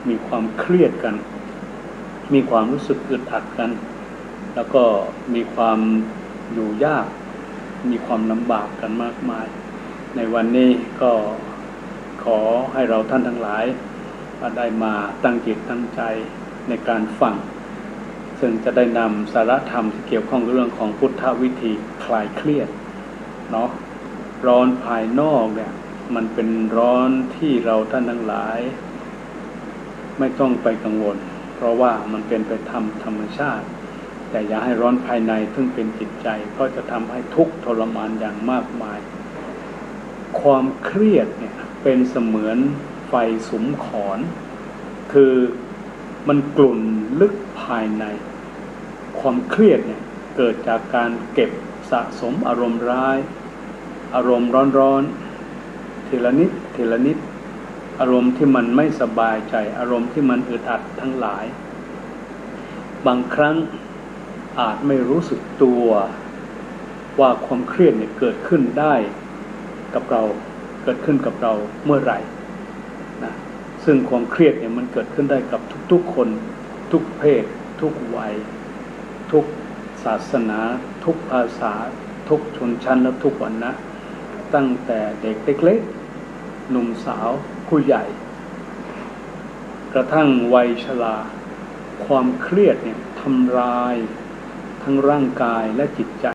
มีความเครียดกันมีความรู้สึกอึดอัดกันแล้วก็มีความอยู่ยากมีความลำบากกันมากมายในวันนี้ก็ขอให้เราท่านทั้งหลายได้มาตั้งจิตตั้งใจในการฟังซึ่งจะได้นำสาระธรรมที่เกี่ยวข้องกับเรื่องของพุทธวิธีคลายเครียดเนาะร้อนภายนอกเนี่ยมันเป็นร้อนที่เราท่านทั้งหลายไม่ต้องไปกังวลเพราะว่ามันเป็นไปตามธรรมชาติแต่อย่าให้ร้อนภายในซึ่งเป็นจิตใจก็จะทำให้ทุกข์ทรมานอย่างมากมายความเครียดเนี่ยเป็นเสมือนไฟสุมขอนคือมันกลุ่นลึกภายในความเครียดเนี่ยเกิดจากการเก็บสะสมอารมณ์ร้ายอารมณ์ร้อนๆทีละนิดทีละนิดอารมณ์ที่มันไม่สบายใจอารมณ์ที่มันอึดอัดทั้งหลายบางครั้งอาจไม่รู้สึกตัวว่าความเครียดเนี่ยเกิดขึ้นได้กับเราเกิดขึ้นกับเราเมื่อไหร่นะซึ่งความเครียดเนี่ยมันเกิดขึ้นได้กับทุกๆคนทุกเพศทุกวัยทุกศาสนาทุกภาษาทุกชนชั้นและทุกวรรณะตั้งแต่เด็กเล็กๆหนุ่มสาวผู้ใหญ่กระทั่งวัยชราความเครียดเนี่ยทำลายทั้งร่างกายและจิตใจ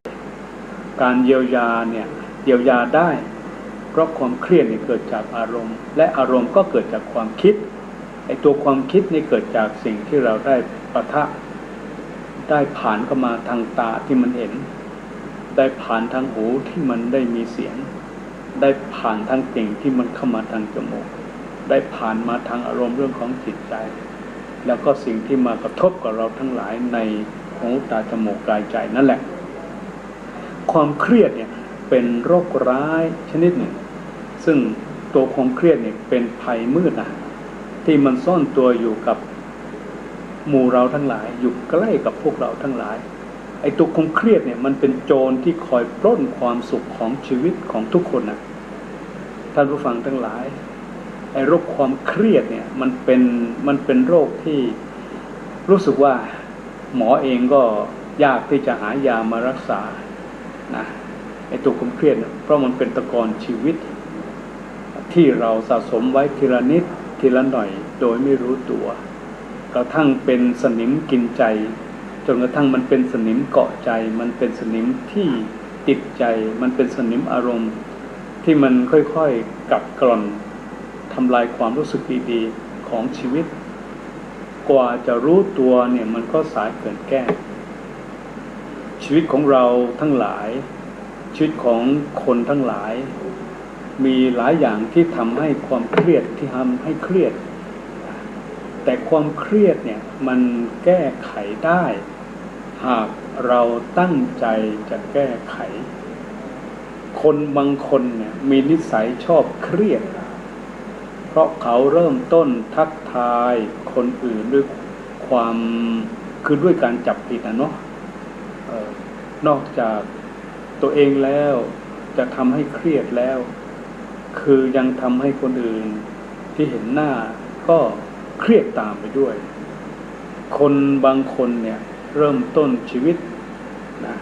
การเยียวยาเนี่ยเยียวยาได้เพราะความเครียดเนี่ยเกิดจากอารมณ์และอารมณ์ก็เกิดจากความคิดไอ้ตัวความคิดนี่เกิดจากสิ่งที่เราได้ปะทะได้ผ่านเข้ามาทางตาที่มันเห็นได้ผ่านทางหูที่มันได้มีเสียงได้ผ่านทางกลิ่นที่มันเข้ามาทางจมูกได้ผ่านมาทางอารมณ์เรื่องของจิตใจแล้วก็สิ่งที่มากระทบกับเราทั้งหลายในหูตาจมูกกายใจนั่นแหละความเครียดเนี่ยเป็นโรคร้ายชนิดหนึ่งซึ่งตัวความเครียดเนี่ยเป็นภัยมืดนะที่มันซ่อนตัวอยู่กับหมู่เราทั้งหลายอยู่ใกล้กับพวกเราทั้งหลายไอ้ตัวความเครียดเนี่ยมันเป็นโจรที่คอยปล้นความสุขของชีวิตของทุกคนนะท่านผู้ฟังทั้งหลายไอ้โรคความเครียดเนี่ยมันเป็นโรคที่รู้สึกว่าหมอเองก็ยากที่จะหายามารักษานะไอ้ตัวความเครียดเพราะมันเป็นตะกอนชีวิตที่เราสะสมไว้ทีละนิดทีละหน่อยโดยไม่รู้ตัวกระทั่งเป็นสนิมกินใจจนกระทั่งมันเป็นสนิมเกาะใจมันเป็นสนิมที่ติดใจมันเป็นสนิมอารมณ์ที่มันค่อยๆกัดกร่อนทำลายความรู้สึกดีๆของชีวิตกว่าจะรู้ตัวเนี่ยมันก็สายเกินแก้ชีวิตของเราทั้งหลายชีวิตของคนทั้งหลายมีหลายอย่างที่ทำให้ความเครียดที่ทำให้เครียดแต่ความเครียดเนี่ยมันแก้ไขได้หากเราตั้งใจจะแก้ไขคนบางคนเนี่ยมีนิสัยชอบเครียดเพราะเขาเริ่มต้นทักทายคนอื่นด้วยความคือด้วยการจับผิดนะเนาะนอกจากตัวเองแล้วจะทำให้เครียดแล้วคือยังทำให้คนอื่นที่เห็นหน้าก็เครียดตามไปด้วยคนบางคนเนี่ยเริ่มต้นชีวิตนะ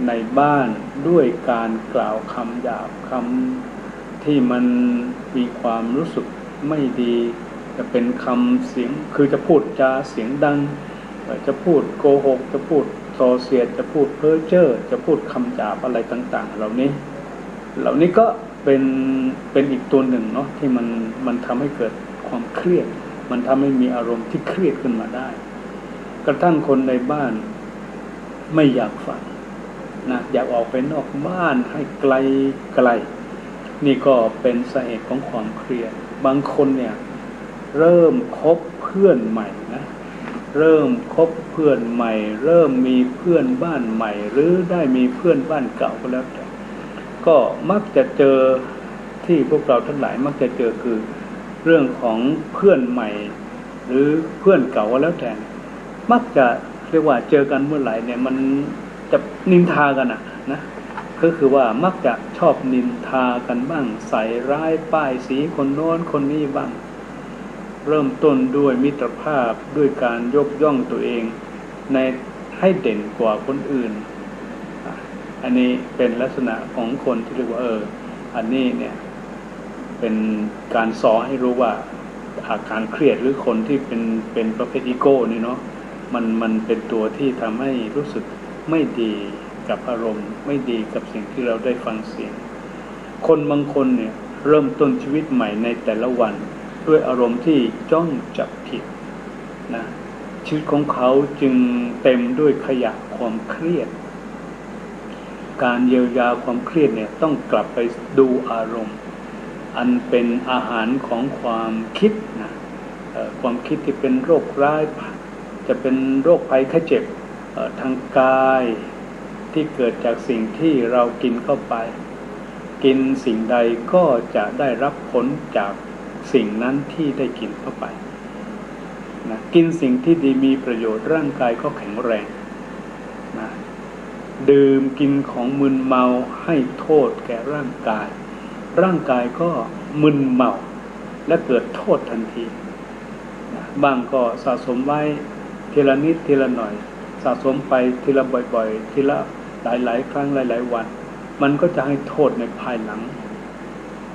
ในบ้านด้วยการกล่าวคำหยาบคำที่มันมีความรู้สึกไม่ดีจะเป็นคำเสียงคือจะพูดจาเสียงดังจะพูดโกหกจะพูดส่อเสียดจะพูดเพ้อเจ้อจะพูดคำหยาบอะไรต่างๆเหล่านี้ก็เป็นอีกตัวหนึ่งเนาะที่มันทำให้เกิดความเครียดมันทำให้มีอารมณ์ที่เครียดขึ้นมาได้กระทั่งคนในบ้านไม่อยากฟังนะอยากออกไปนอกบ้านให้ไกลนี่ก็เป็นสาเหตุของความเครียดบางคนเนี่ยเริ่มคบเพื่อนใหม่นะเริ่มคบเพื่อนใหม่เริ่มมีเพื่อนบ้านใหม่หรือได้มีเพื่อนบ้านเก่าก็แล้วแต่ก็มักจะเจอที่พวกเราทั้งหลายมักจะเจอคือเรื่องของเพื่อนใหม่หรือเพื่อนเก่าก็แล้วแต่มักจะเรียกว่าเจอกันเมื่อไหร่เนี่ยมันจะนินทากันนะก็คือว่ามักจะชอบนินทากันบ้างใส่ร้ายป้ายสีคนโน้นคนนี้บ้าง เริ่มต้นด้วยมิตรภาพด้วยการยกย่องตัวเองในให้เด่นกว่าคนอื่นอันนี้เป็นลักษณะของคนที่เรียกว่าอันนี้เนี่ยเป็นการสอนให้รู้ว่าอาการเครียดหรือคนที่เป็นประเภทอีโก้นี่เนาะมันเป็นตัวที่ทำให้รู้สึกไม่ดีกับอารมณ์ไม่ดีกับสิ่งที่เราได้ฟังเสียงคนบางคนเนี่ยเริ่มต้นชีวิตใหม่ในแต่ละวันด้วยอารมณ์ที่จ้องจับผิดนะชีวิตของเขาจึงเต็มด้วยขยะความเครียดการเยียวยาความเครียดเนี่ยต้องกลับไปดูอารมณ์อันเป็นอาหารของความคิดนะความคิดที่เป็นโรคร้ายจะเป็นโรคภัยไข้เจ็บทางกายที่เกิดจากสิ่งที่เรากินเข้าไปกินสิ่งใดก็จะได้รับผลจากสิ่งนั้นที่ได้กินเข้าไปนะกินสิ่งที่ดีมีประโยชน์ร่างกายก็แข็งแรงนะดื่มกินของมึนเมาให้โทษแก่ร่างกายร่างกายก็มึนเมาและเกิดโทษทันทีนะบางก็สะสมไว้ทีละนิดทีละหน่อยสะสมไปทีละบ่อยๆทีละหลายๆครั้งหลายๆวันมันก็จะให้โทษในภายหลัง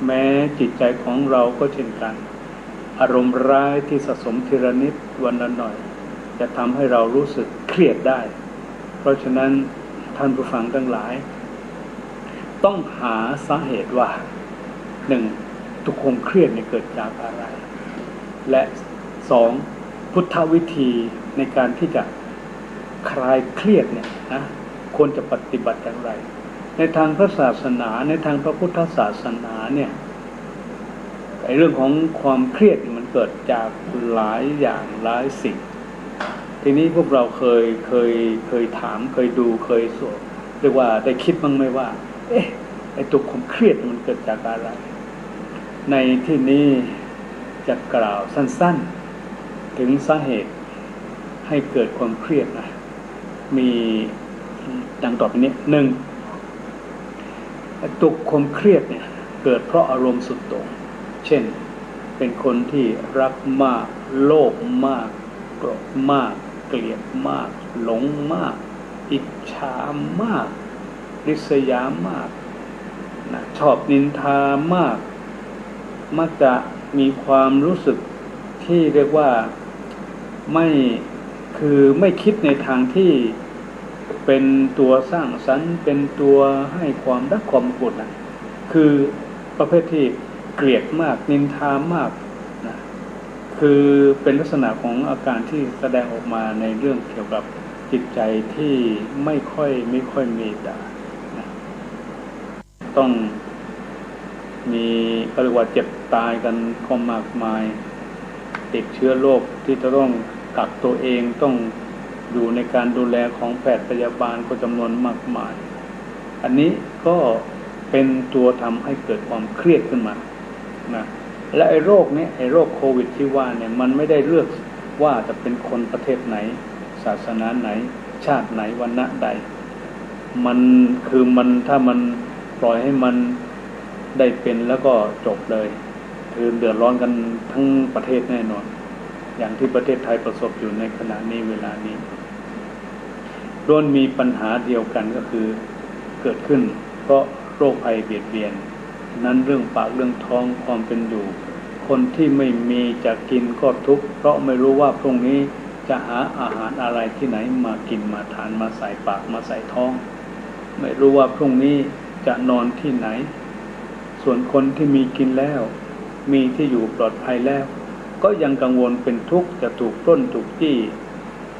แม้จิตใจของเราก็เช่นกันอารมณ์ร้ายที่สะสมทีละนิดวันละหน่อยจะทำให้เรารู้สึกเครียดได้เพราะฉะนั้นท่านผู้ฟังทั้งหลายต้องหาสาเหตุว่าหนึ่งทุกข์เครียดเกิดจากอะไรและสองพุทธวิธีในการที่จะคลายเครียดเนี่ยนะควรจะปฏิบัติอย่างไรในทางพระศาสนาในทางพระพุทธศาสนาเนี่ยเรื่องของความเครียดมันเกิดจากหลายอย่างหลายสิ่งทีนี้พวกเราเคยถามเคยดูเคยสวดเรียกว่าได้คิดบ้างไหมว่าไอ้ตัวความเครียดมันเกิดจากอะไรในที่นี้จะกล่าวสั้นๆถึงสาเหตุให้เกิดความเครียดนะมีดังต่อไปนี้หนึ่งตัวความเครียดเนี่ยเกิดเพราะอารมณ์สุดโต่งเช่นเป็นคนที่รักมากโลภมากโกรธมากเกลียดมากหลงมากอิจฉามากริษยามากนะชอบนินทามากมักจะมีความรู้สึกที่เรียกว่าไม่คิดในทางที่เป็นตัวสร้างสรรค์เป็นตัวให้ความรักความอบอุ่นนะคือประเภทที่เกลียดมากนินทามากนะคือเป็นลักษณะของอาการที่แสดงออกมาในเรื่องเกี่ยวกับจิตใจที่ไม่ค่อยเมตตานะต้องมีก็เรียกว่าเจ็บตายกันก็มากมายติดเชื้อโรคที่จะต้องกักตัวเองต้องอยู่ในการดูแลของแพทย์พยาบาลก็จำนวนมากมายอันนี้ก็เป็นตัวทำให้เกิดความเครียดขึ้นมานะและไอ้โรคนี้ไอ้โรคโควิดที่ว่าเนี่ยมันไม่ได้เลือกว่าจะเป็นคนประเทศไหนศาสนาไหนชาติไหนวรรณะใดมันถ้ามันปล่อยให้มันได้เป็นแล้วก็จบเลยคือเดือดร้อนกันทั้งประเทศแน่นอนอย่างที่ประเทศไทยประสบอยู่ในขณะนี้เวลานี้ล้วนมีปัญหาเดียวกันก็คือเกิดขึ้นเพราะโรคภัยเบียดเบียนนั้นเรื่องปากเรื่องท้องความเป็นอยู่คนที่ไม่มีจะกินก็ทุกข์เพราะไม่รู้ว่าพรุ่งนี้จะหาอาหารอะไรที่ไหนมากินมาทานมาใส่ปากมาใส่ท้องไม่รู้ว่าพรุ่งนี้จะนอนที่ไหนส่วนคนที่มีกินแล้วมีที่อยู่ปลอดภัยแล้วก็ยังกังวลเป็นทุกข์จะถูกปล้นถูกจี้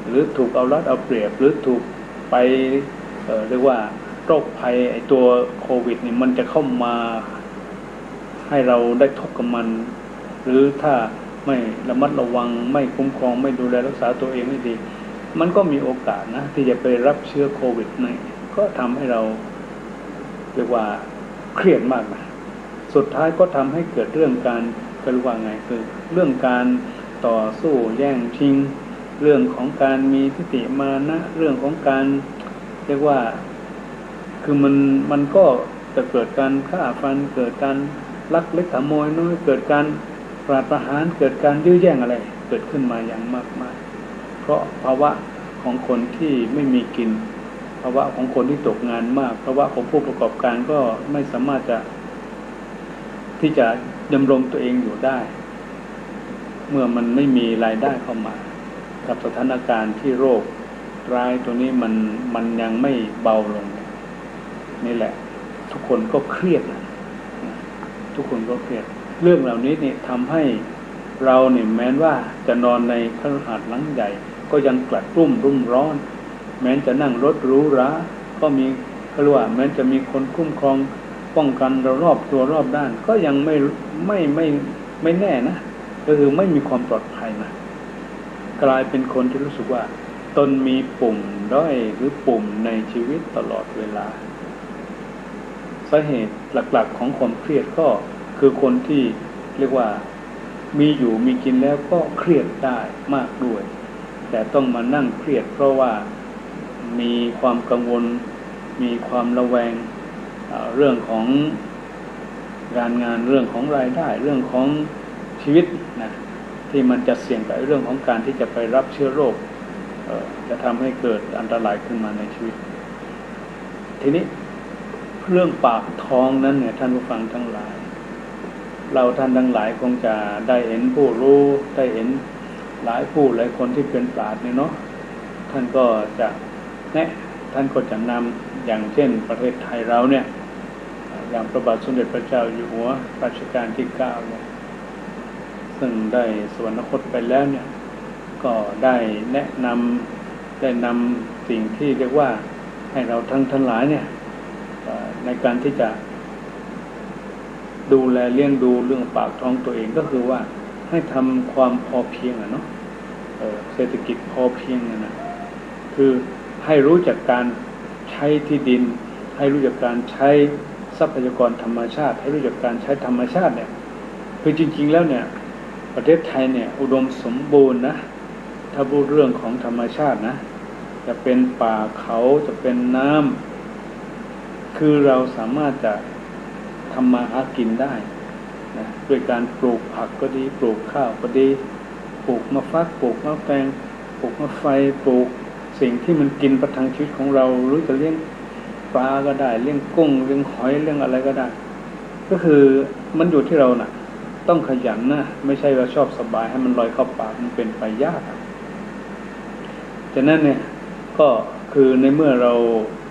หรือถูกเอารัดเอาเปรียบหรือถูกไปเรียกว่าโรคภัยไอ้ตัวโควิดนี่มันจะเข้ามาให้เราได้ทุกข์กับมันหรือถ้าไม่ระมัดระวังไม่คุ้มครองไม่ดูแลรักษาตัวเองให้ดีมันก็มีโอกาสนะที่จะไปรับเชื้อโควิดนี่ก็ทำให้เราเรียกว่าเครียดมากนะสุดท้ายก็ทำให้เกิดเรื่องการก็รู้ว่าไงคือเรื่องการต่อสู้แย่งชิงเรื่องของการมีทิฏฐิมานะเรื่องของการเรียกว่าคือมันก็จะเกิดการฆ่าฟันเกิดการลักเล็กขโมยน้อยเกิดการ ราดประหารเกิดการยื้อแย่งอะไรเกิดขึ้นมาอย่างมากมายเพราะภาวะของคนที่ไม่มีกินภาวะของคนที่ตกงานมากภาวะของผู้ประกอบการก็ไม่สามารถที่จะดำรงตัวเองอยู่ได้เมื่อมันไม่มีรายได้เข้ามากับสถานการณ์ที่โรคร้ายตัวนี้มันยังไม่เบาลงนี่แหละทุกคนก็เครียดนะทุกคนก็เครียดเรื่องเหล่านี้นี่ทำให้เราเนี่ยแม้ว่าจะนอนในคฤหาสน์หลังใหญ่ก็ยังกลัดรุ่มร้อนแม้จะนั่งรถหรูหราก็มีเขาเรียกว่าแม้จะมีคนคุ้มครองป้องกันเรารอบตัวรอบด้านก็ยังไม่แน่นะก็คือไม่มีความปลอดภัยนะกลายเป็นคนที่รู้สึกว่าตนมีปุ่มด้อยหรือปุ่มในชีวิตตลอดเวลาสาเหตุหลักๆของความเครียดก็คือคนที่เรียกว่ามีอยู่มีกินแล้วก็เครียดได้มากด้วยแต่ต้องมานั่งเครียดเพราะว่ามีความกังวลมีความระแวงเรื่องของการงานเรื่องของรายได้เรื่องของชีวิตนะที่มันจะเสี่ยงกับเรื่องของการที่จะไปรับเชื้อโรคจะทำให้เกิดอันตรายขึ้นมาในชีวิตทีนี้เรื่องปากท้องนั้นเนี่ยท่านผู้ฟังทั้งหลายเราท่านทั้งหลายคงจะได้เห็นผู้รู้ได้เห็นหลายผู้หลายคนที่เป็นปราชญ์เนี่ยเนาะท่านก็จะท่านก็จะนำอย่างเช่นประเทศไทยเราเนี่ยอย่างพระบาทสมเด็จพระเจ้าอยู่หัวรัชกาลที่9เนี่ยซึ่งได้สวรรคตไปแล้วเนี่ยก็ได้แนะนำได้นำสิ่งที่เรียกว่าให้เราทั้งหลายเนี่ยในการที่จะดูแลเลี้ยงดูเรื่องปากท้องตัวเองก็คือว่าให้ทำความพอเพียงเนาะเศรษฐกิจพอเพียงนะคือให้รู้จักการใช้ที่ดินให้รู้จักการใช้ทรัพยากรธรรมชาติให้รู้จักการใช้ธรรมชาติเนี่ยคือจริงๆแล้วเนี่ยประเทศไทยเนี่ยอุดมสมบูรณ์นะถ้าพูดเรื่องของธรรมชาตินะจะเป็นป่าเขาจะเป็นน้ำคือเราสามารถจะทำมาหากินได้นะด้วยการปลูกผักก็ดีปลูกข้าวก็ดีปลูกมะฟักปลูกมะแตงปลูกมะไฟปลูกสิ่งที่มันกินประทังชีวิตของเราหรือจะเลี้ยงปลาก็ได้เลี้ยงกุ้งเลี้ยงหอยเลี้ยงอะไรก็ได้ก็คือมันอยู่ที่เราน่ะต้องขยันนะไม่ใช่ว่าชอบสบายให้มันลอยเข้าปากมันเป็นไปยากฉะนั้นเนี่ยก็คือในเมื่อเ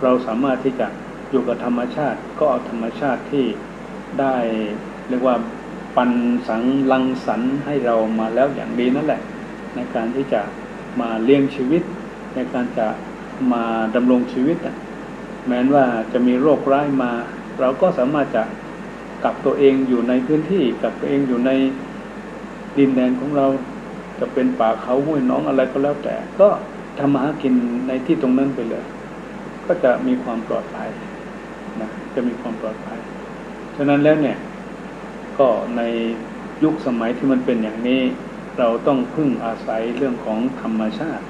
ราสามารถที่จะอยู่กับธรรมชาติก็เอาธรรมชาติที่ได้เรียกว่าปันสังลังสรรค์ให้เรามาแล้วอย่างดีนั่นแหละในการที่จะมาเลี้ยงชีวิตในการจะมาดำรงชีวิตแม้ว่าจะมีโรคร้ายมาเราก็สามารถจะกักตัวเองอยู่ในพื้นที่กักตัวเองอยู่ในดินแดนของเราจะเป็นป่าเขาห้วยน้องอะไรก็แล้วแต่ก็ทำมาหากินในที่ตรงนั้นไปเลยก็จะมีความปลอดภัยนะจะมีความปลอดภัยฉะนั้นแล้วเนี่ยก็ในยุคสมัยที่มันเป็นอย่างนี้เราต้องพึ่งอาศัยเรื่องของธรรมชาติ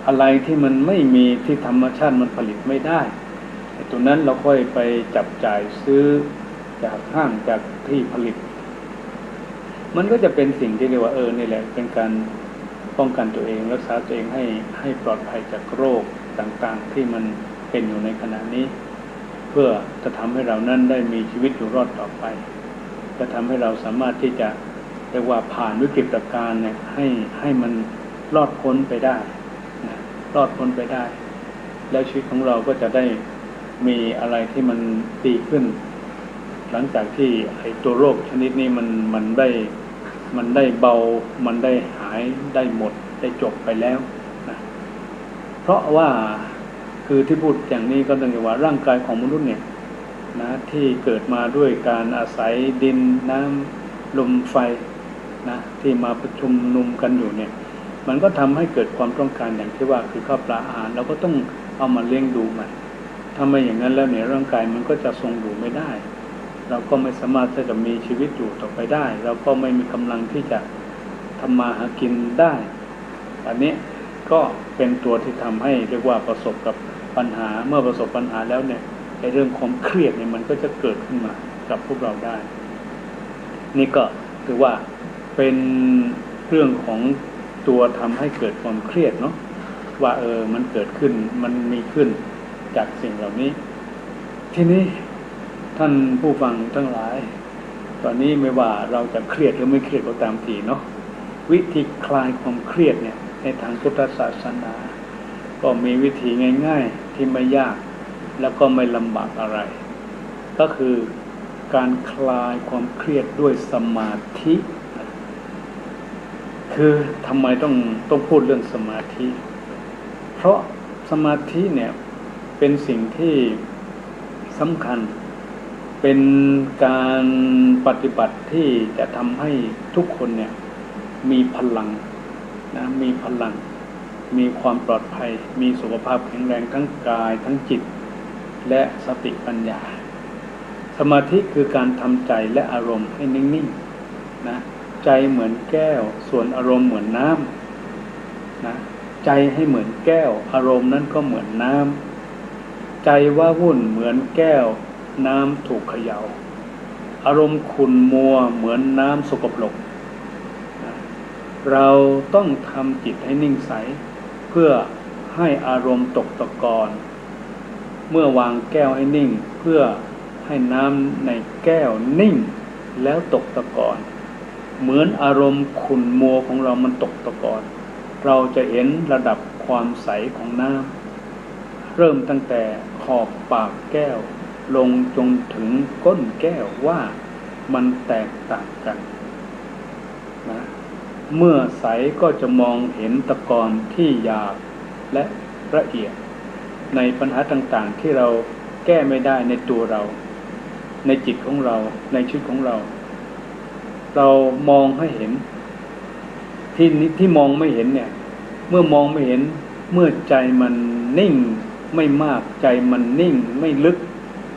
อะไรที่มันไม่มีที่ธรรมชาติมันผลิตไม่ได้ตรงนั้นเราค่อยไปจับจ่ายซื้อจากห้างจากที่ผลิตมันก็จะเป็นสิ่งที่เรียกว่านี่แหละเป็นการป้องกันตัวเองรักษาตัวเองให้ปลอดภัยจากโรคต่างๆที่มันเป็นอยู่ในขณะนี้เพื่อจะทำให้เรานั้นได้มีชีวิตอยู่รอดต่อไปจะทำให้เราสามารถที่จะเรียกว่าผ่านวิกฤตการณ์เนี่ยให้มันรอดพ้นไปได้นะรอดพ้นไปได้แล้วชีวิตของเราก็จะได้มีอะไรที่มันดีขึ้นหลังจากที่ไอ้ตัวโรคชนิดนี้มันได้เบามันได้หายได้หมดได้จบไปแล้วนะเพราะว่าคือที่พูดอย่างนี้ก็ต้องเรียกว่าร่างกายของมนุษย์เนี่ยนะที่เกิดมาด้วยการอาศัยดินน้ำลมไฟนะที่มาประชุมนุมกันอยู่เนี่ยมันก็ทำให้เกิดความต้องการอย่างที่ว่าคือข้าวปลาอาหารเราก็ต้องเอามาเลี้ยงดูมันถ้าไม่อย่างนั้นแล้วเนี่ยร่างกายมันก็จะทรงอยู่ไม่ได้เราก็ไม่สามารถที่จะมีชีวิตอยู่ต่อไปได้เราก็ไม่มีกำลังที่จะทำมาหากินได้อันนี้ก็เป็นตัวที่ทำให้เรียกว่าประสบกับปัญหาเมื่อประสบปัญหาแล้วเนี่ยในเรื่องความเครียดเนี่ยมันก็จะเกิดขึ้นมากับพวกเราได้นี่ก็ถือว่า เป็นเรื่องของตัวทำให้เกิดความเครียดเนาะว่ามันเกิดขึ้นมันมีขึ้นจากสิ่งเหล่านี้ทีนี้ท่านผู้ฟังทั้งหลายตอนนี้ไม่ว่าเราจะเครียดหรือไม่เครียดก็ตามทีเนาะวิธีคลายความเครียดเนี่ยในทางพุทธศาสนาก็มีวิธีง่ายๆที่ไม่ยากแล้วก็ไม่ลำบากอะไรก็คือการคลายความเครียดด้วยสมาธิคือทำไมต้องพูดเรื่องสมาธิเพราะสมาธิเนี่ยเป็นสิ่งที่สำคัญเป็นการปฏิบัติที่จะทำให้ทุกคนเนี่ยมีพลังนะมีพลังมีความปลอดภัยมีสุขภาพแข็งแรงทั้งกายทั้งจิตและสติปัญญาสมาธิคือการทำใจและอารมณ์ให้นิ่งๆนะใจเหมือนแก้วส่วนอารมณ์เหมือนน้ำนะใจให้เหมือนแก้วอารมณ์นั้นก็เหมือนน้ำใจว่าวุ่นเหมือนแก้วน้ำถูกเขย่าอารมณ์ขุ่นมัวเหมือนน้ำสกปรกนะเราต้องทำจิตให้นิ่งใสเพื่อให้อารมณ์ตกตะกอนเมื่อวางแก้วให้นิ่งเพื่อให้น้ำในแก้วนิ่งแล้วตกตะกอนเหมือนอารมณ์ขุ่นมัวของเรามันตกตะกอนเราจะเห็นระดับความใสของน้ำเริ่มตั้งแต่ขอบปากแก้วลงจนถึงก้นแก้วว่ามันแตกต่างกันนะเมื่อใสก็จะมองเห็นตะกอนที่หยาบและละเอียดในปัญหาต่างๆที่เราแก้ไม่ได้ในตัวเราในจิตของเราในชีวิตของเราเรามองให้เห็นที่มองไม่เห็นเนี่ยเมื่อมองไม่เห็นเมื่อใจมันนิ่งไม่มากใจมันนิ่งไม่ลึก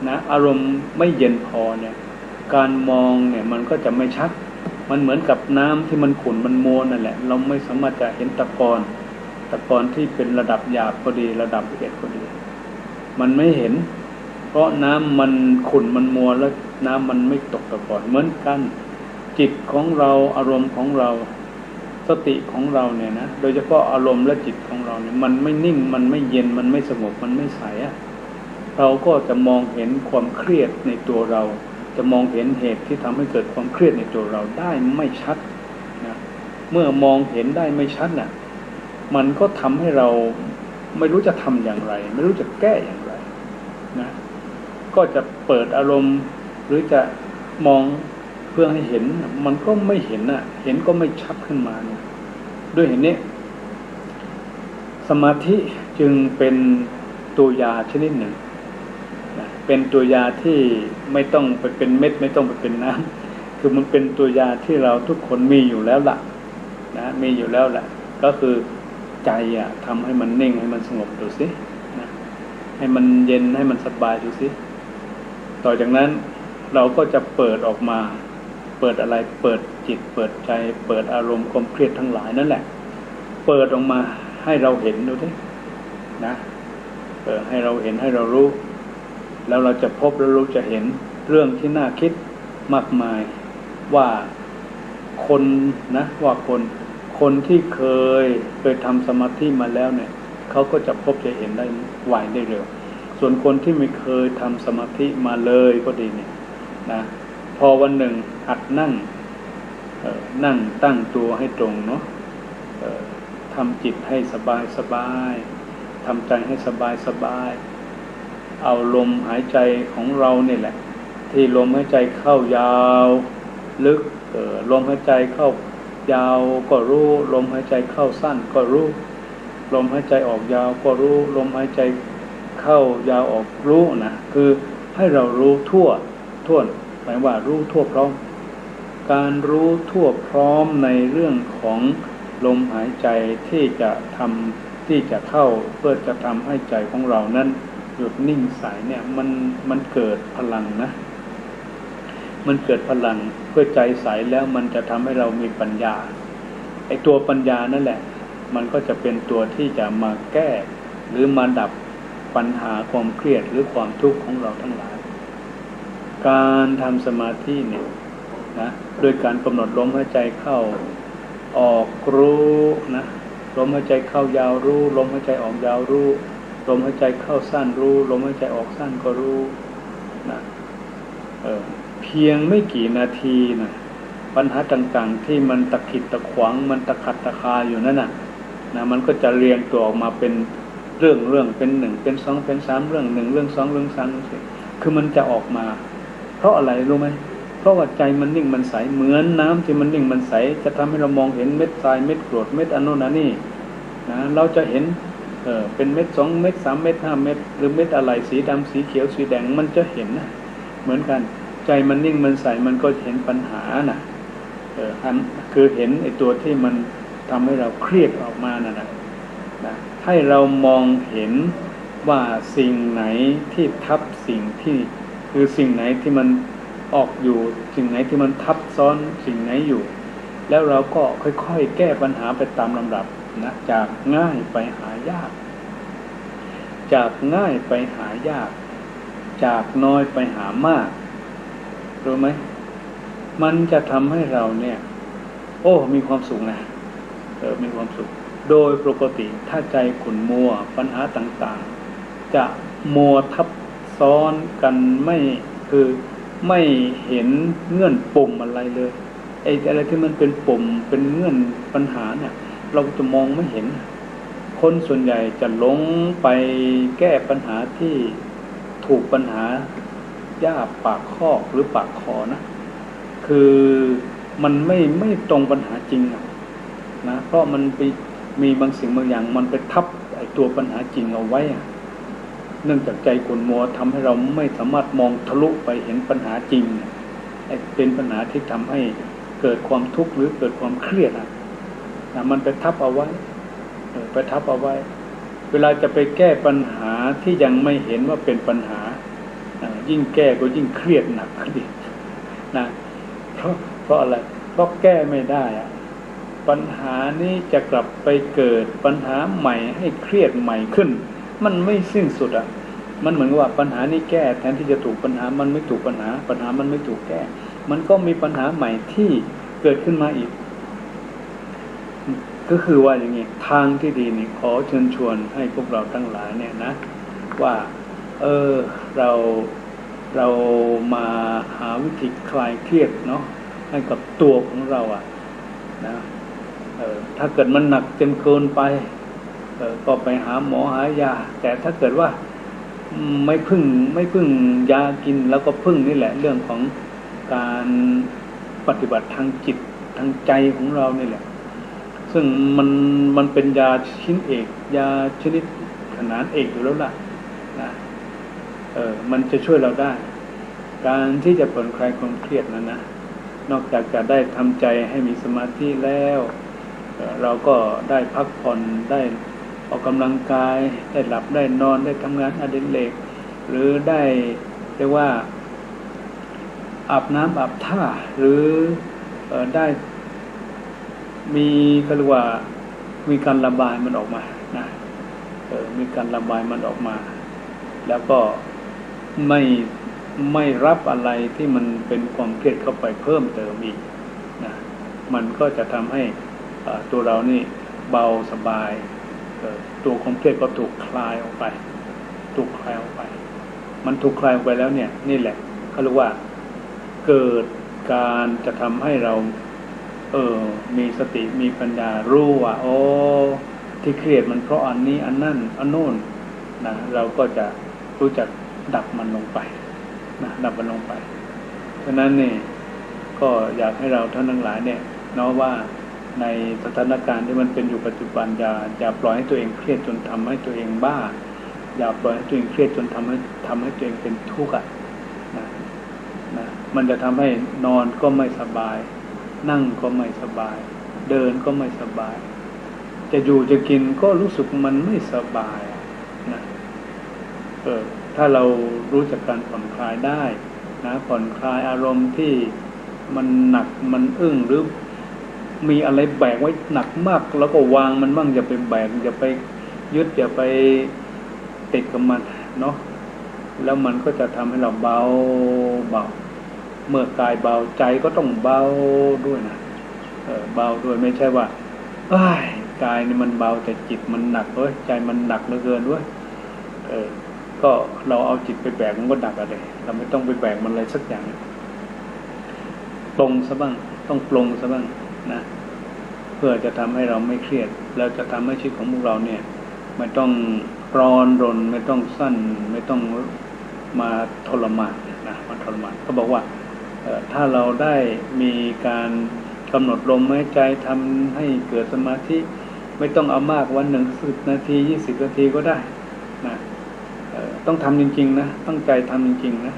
นะอารมณ์ไม่เย็นพอเนี่ยการมองเนี่ยมันก็จะไม่ชัดมันเหมือนกับน้ำที่มันขุ่นมันมัวนั่นแหละเราไม่สามารถจะเห็นตะกอนที่เป็นระดับหยาบก็ดีระดับละเอียดก็ดีมันไม่เห็นเพราะน้ำมันขุ่นมันมัวแล้วน้ำมันไม่ตกตะกอนเหมือนกันจิตของเราอารมณ์ของเราสติของเราเนี่ยนะโดยเฉพาะอารมณ์และจิตของเราเนี่ยมันไม่นิ่งมันไม่เย็นมันไม่สงบมันไม่ใสเราก็จะมองเห็นความเครียดในตัวเราจะมองเห็นเหตุที่ทำให้เกิดความเครียดในตัวเราได้ไม่ชัดนะเมื่อมองเห็นได้ไม่ชัดน่ะมันก็ทำให้เราไม่รู้จะทำอย่างไรไม่รู้จะแก้อย่างไรนะก็จะเปิดอารมณ์หรือจะมองเพื่อให้เห็นมันก็ไม่เห็นเห็นก็ไม่ชัดขึ้นมาเนี่ยด้วยเหตุนี้สมาธิจึงเป็นตัวยาชนิดหนึ่งนะเป็นตัวยาที่ไม่ต้องไปเป็นเม็ดไม่ต้องไปเป็นน้ำคือมันเป็นตัวยาที่เราทุกคนมีอยู่แล้วล่ะนะมีอยู่แล้วแหละก็คือใจทำให้มันนิ่งให้มันสงบดูสินะให้มันเย็นให้มันสบายดูสิต่อจากนั้นเราก็จะเปิดออกมาเปิดอะไรเปิดจิตเปิดใจเปิดอารมณ์ความเครียดทั้งหลายนั่นแหละเปิดออกมาให้เราเห็นดูดินะเปิดให้เราเห็นให้เรารู้แล้วเราจะพบแล้วรู้จะเห็นเรื่องที่น่าคิดมากมายว่าคนนะว่าคนที่เคยทำสมาธิมาแล้วเนี่ยเขาก็จะพบจะเห็นได้ไวได้เร็วส่วนคนที่ไม่เคยทำสมาธิมาเลยก็ดีเนี่ยนะพอวันหนึ่งหัดนั่งตั้งตัวให้ตรงเนาะทำจิตให้สบายทำใจให้สบายเอาลมหายใจของเราเนี่ยแหละที่ลมหายใจเข้ายาวลึกลมหายใจเข้ายาวก็รู้ลมหายใจเข้าสั้นก็รู้ลมหายใจออกยาวก็รู้ลมหายใจเข้ายาวออกรู้นะคือให้เรารู้ทั่วหมายว่ารู้ทั่วพร้อมการรู้ทั่วพร้อมในเรื่องของลมหายใจที่จะเข้าเพื่อจะทำให้ใจของเรานั้นหยุดนิ่งใสเนี่ยมันเกิดพลังนะมันเกิดพลังเพื่อใจใสแล้วมันจะทำให้เรามีปัญญาไอ้ตัวปัญญานั่นแหละมันก็จะเป็นตัวที่จะมาแก้หรือมาดับปัญหาความเครียดหรือความทุกข์ของเราทั้งหลายการทำสมาธิเนี่ย นะโดยการกำหนดลมหายใจเข้าออกรู้นะลมหายใจเข้ายาวรู้ลมหายใจออกยาวรู้ลมหายใจเข้าสั้นรู้ลมหายใจออกสั้นก็รู้นะเพียงไม่กี่นาทีนะปัญหาต่างๆที่มันตะขิดตะขวางมันตะขัดตะคาอยู่นั่นนะมันก็จะเรียงตัวออกมาเป็นเรื่องเป็นหนึ่งเป็นสองเป็นสามเรื่องหนึ่งเรื่องสองเรื่องสามคือมันจะออกมาเพราะอะไรรู้ไหมเพราะว่าใจมันนิ่งมันใสเหมือนน้ำที่มันนิ่งมันใสจะทำให้เรามองเห็นเม็ดทรายเม็ดกรวดเม็ดอันโน้นอันนี้นะเราจะเห็นเป็นเม็ดสองเม็ดสามเม็ดห้าเม็ดหรือเม็ดอะไรสีดำสีเขียวสีแดงมันจะเห็นนะเหมือนกันใจมันนิ่งมันใสมันก็เห็นปัญหานะคือเห็นไอ้ตัวที่มันทำให้เราเครียดออกมานะให้เรามองเห็นว่าสิ่งไหนที่ทับสิ่งที่คือสิ่งไหนที่มันออกอยู่สิ่งไหนที่มันทับซ้อนสิ่งไหนอยู่แล้วเราก็ค่อยๆแก้ปัญหาไปตามลำดับนะจากง่ายไปหายากจากง่ายไปหายากจากน้อยไปหามากรู้ไหมมันจะทำให้เราเนี่ยมีความสุขนะมีความสุขโดยปกติถ้าใจขุ่นมัวปัญหาต่างๆจะมัวทับซ้อนกันไม่เห็นเงื่อนปุ่มอะไรเลยไอ้อะไรที่มันเป็นปุ่มเป็นเงื่อนปัญหาเนี่ยเราจะมองไม่เห็นคนส่วนใหญ่จะหลงไปแก้ปัญหาที่ถูกปัญหาย่าปากคอกหรือปากคอนะคือมันไม่ตรงปัญหาจริงนะเพราะมันไปมีบางสิ่งบางอย่างมันไปทับไอ้ตัวปัญหาจริงเอาไว้เนื่องจากใจขุ่นมัวทำให้เราไม่สามารถมองทะลุไปเห็นปัญหาจริงเป็นปัญหาที่ทำให้เกิดความทุกข์หรือเกิดความเครียดมันไปทับเอาไว้ไปทับเอาไว้เวลาจะไปแก้ปัญหาที่ยังไม่เห็นว่าเป็นปัญหายิ่งแก้ก็ยิ่งเครียดหนักขึ้นนะเพราะอะไรเพราะแก้ไม่ได้ปัญหานี้จะกลับไปเกิดปัญหาใหม่ให้เครียดใหม่ขึ้นมันไม่สิ้นสุดมันเหมือนว่าปัญหานี้แก้แทนที่จะถูกปัญหามันไม่ถูกปัญหามันไม่ถูกแก้มันก็มีปัญหาใหม่ที่เกิดขึ้นมาอีกก็คือว่าอย่างนี้ทางที่ดีนี่ขอเชิญชวนให้พวกเราทั้งหลายเนี่ยนะว่าเรามาหาวิธีคลายเครียดเนาะให้กับตัวของเรานะถ้าเกิดมันหนักจนเกินไปก็ไปหาหมอหายาแต่ถ้าเกิดว่าไม่พึ่งยากินแล้วก็พึ่งนี่แหละเรื่องของการปฏิบัติทางจิตทางใจของเรานี่แหละซึ่งมันเป็นยาชิ้นเอกยาชนิดขนาดเอกอยู่แล้วล่ะนะมันจะช่วยเราได้การที่จะผ่อนคลายความเครียดนั้นนะนอกจากจะได้ทำใจให้มีสมาธิแล้วเราก็ได้พักผ่อนได้ออกกำลังกายได้หลับได้นอนได้ทำงานอดิเรกหรือได้เรียกว่าอาบน้ำอาบท่าหรือได้ก็เรียกว่ามีการระบายมันออกมานะมีการระบายมันออกมาแล้วก็ไม่รับอะไรที่มันเป็นความเครียดเข้าไปเพิ่มเติมอีกนะมันก็จะทำให้ตัวเรานี่เบาสบายตัวความเครียดก็ถูกคลายออกไปมันถูกคลายออกไปแล้วเนี่ยนี่แหละเขาเรียกว่าเกิดการจะทำให้เรามีสติมีปัญญารู้ว่าที่เครียดมันเพราะอันนี้อันนั่นอันโน้นนะเราก็จะรู้จักดับมันลงไปนะดับมันลงไปฉะนั้นนี่ก็อยากให้เราท่านทั้งหลายเนี่ยเนาะว่าในสถานการณ์ที่มันเป็นอยู่ปัจจุบันอย่าปล่อยให้ตัวเองเครียดจนทำให้ตัวเองบ้าอย่าปล่อยให้ตัวเองเครียดจนทำให้ตัวเองเป็นทุกข์นะมันจะทำให้นอนก็ไม่สบายนั่งก็ไม่สบายเดินก็ไม่สบายจะอยู่จะกินก็รู้สึกมันไม่สบายนะถ้าเรารู้จักการผ่อนคลายได้นะผ่อนคลายอารมณ์ที่มันหนักมันอึ้งหรือมีอะไรแบกไว้หนักมากแล้วก็วางมันบ้างอย่าไปแบกอย่าไปยึดอย่าไปติดกับมันเนาะแล้วมันก็จะทำให้เราเบา เมื่อกายเบาใจก็ต้องเบาด้วยนะเบาด้วยไม่ใช่ว่าอ้ายกายนี่มันเบาแต่จิตมันหนักเว้ยใจมันหนักเหลือเกินด้วยก็เราเอาจิตไปแบกมันก็หนักอะไรเราไม่ต้องไปแบกมันอะไรสักอย่างปลงซะบ้างต้องปลงซะบ้างนะเพื่อจะทำให้เราไม่เครียดแล้วจะทำให้ชีวิตของพวกเราเนี่ยไม่ต้องร้อนรนไม่ต้องสั้นไม่ต้องมาทรมานนะมาทรมานเขาบอกว่าถ้าเราได้มีการกำหนดลมหายใจทำให้เกิดสมาธิไม่ต้องเอามากวันหนึ่ง10 นาที20 นาทีก็ได้นะต้องทำจริงๆนะตั้งใจทำจริงๆนะ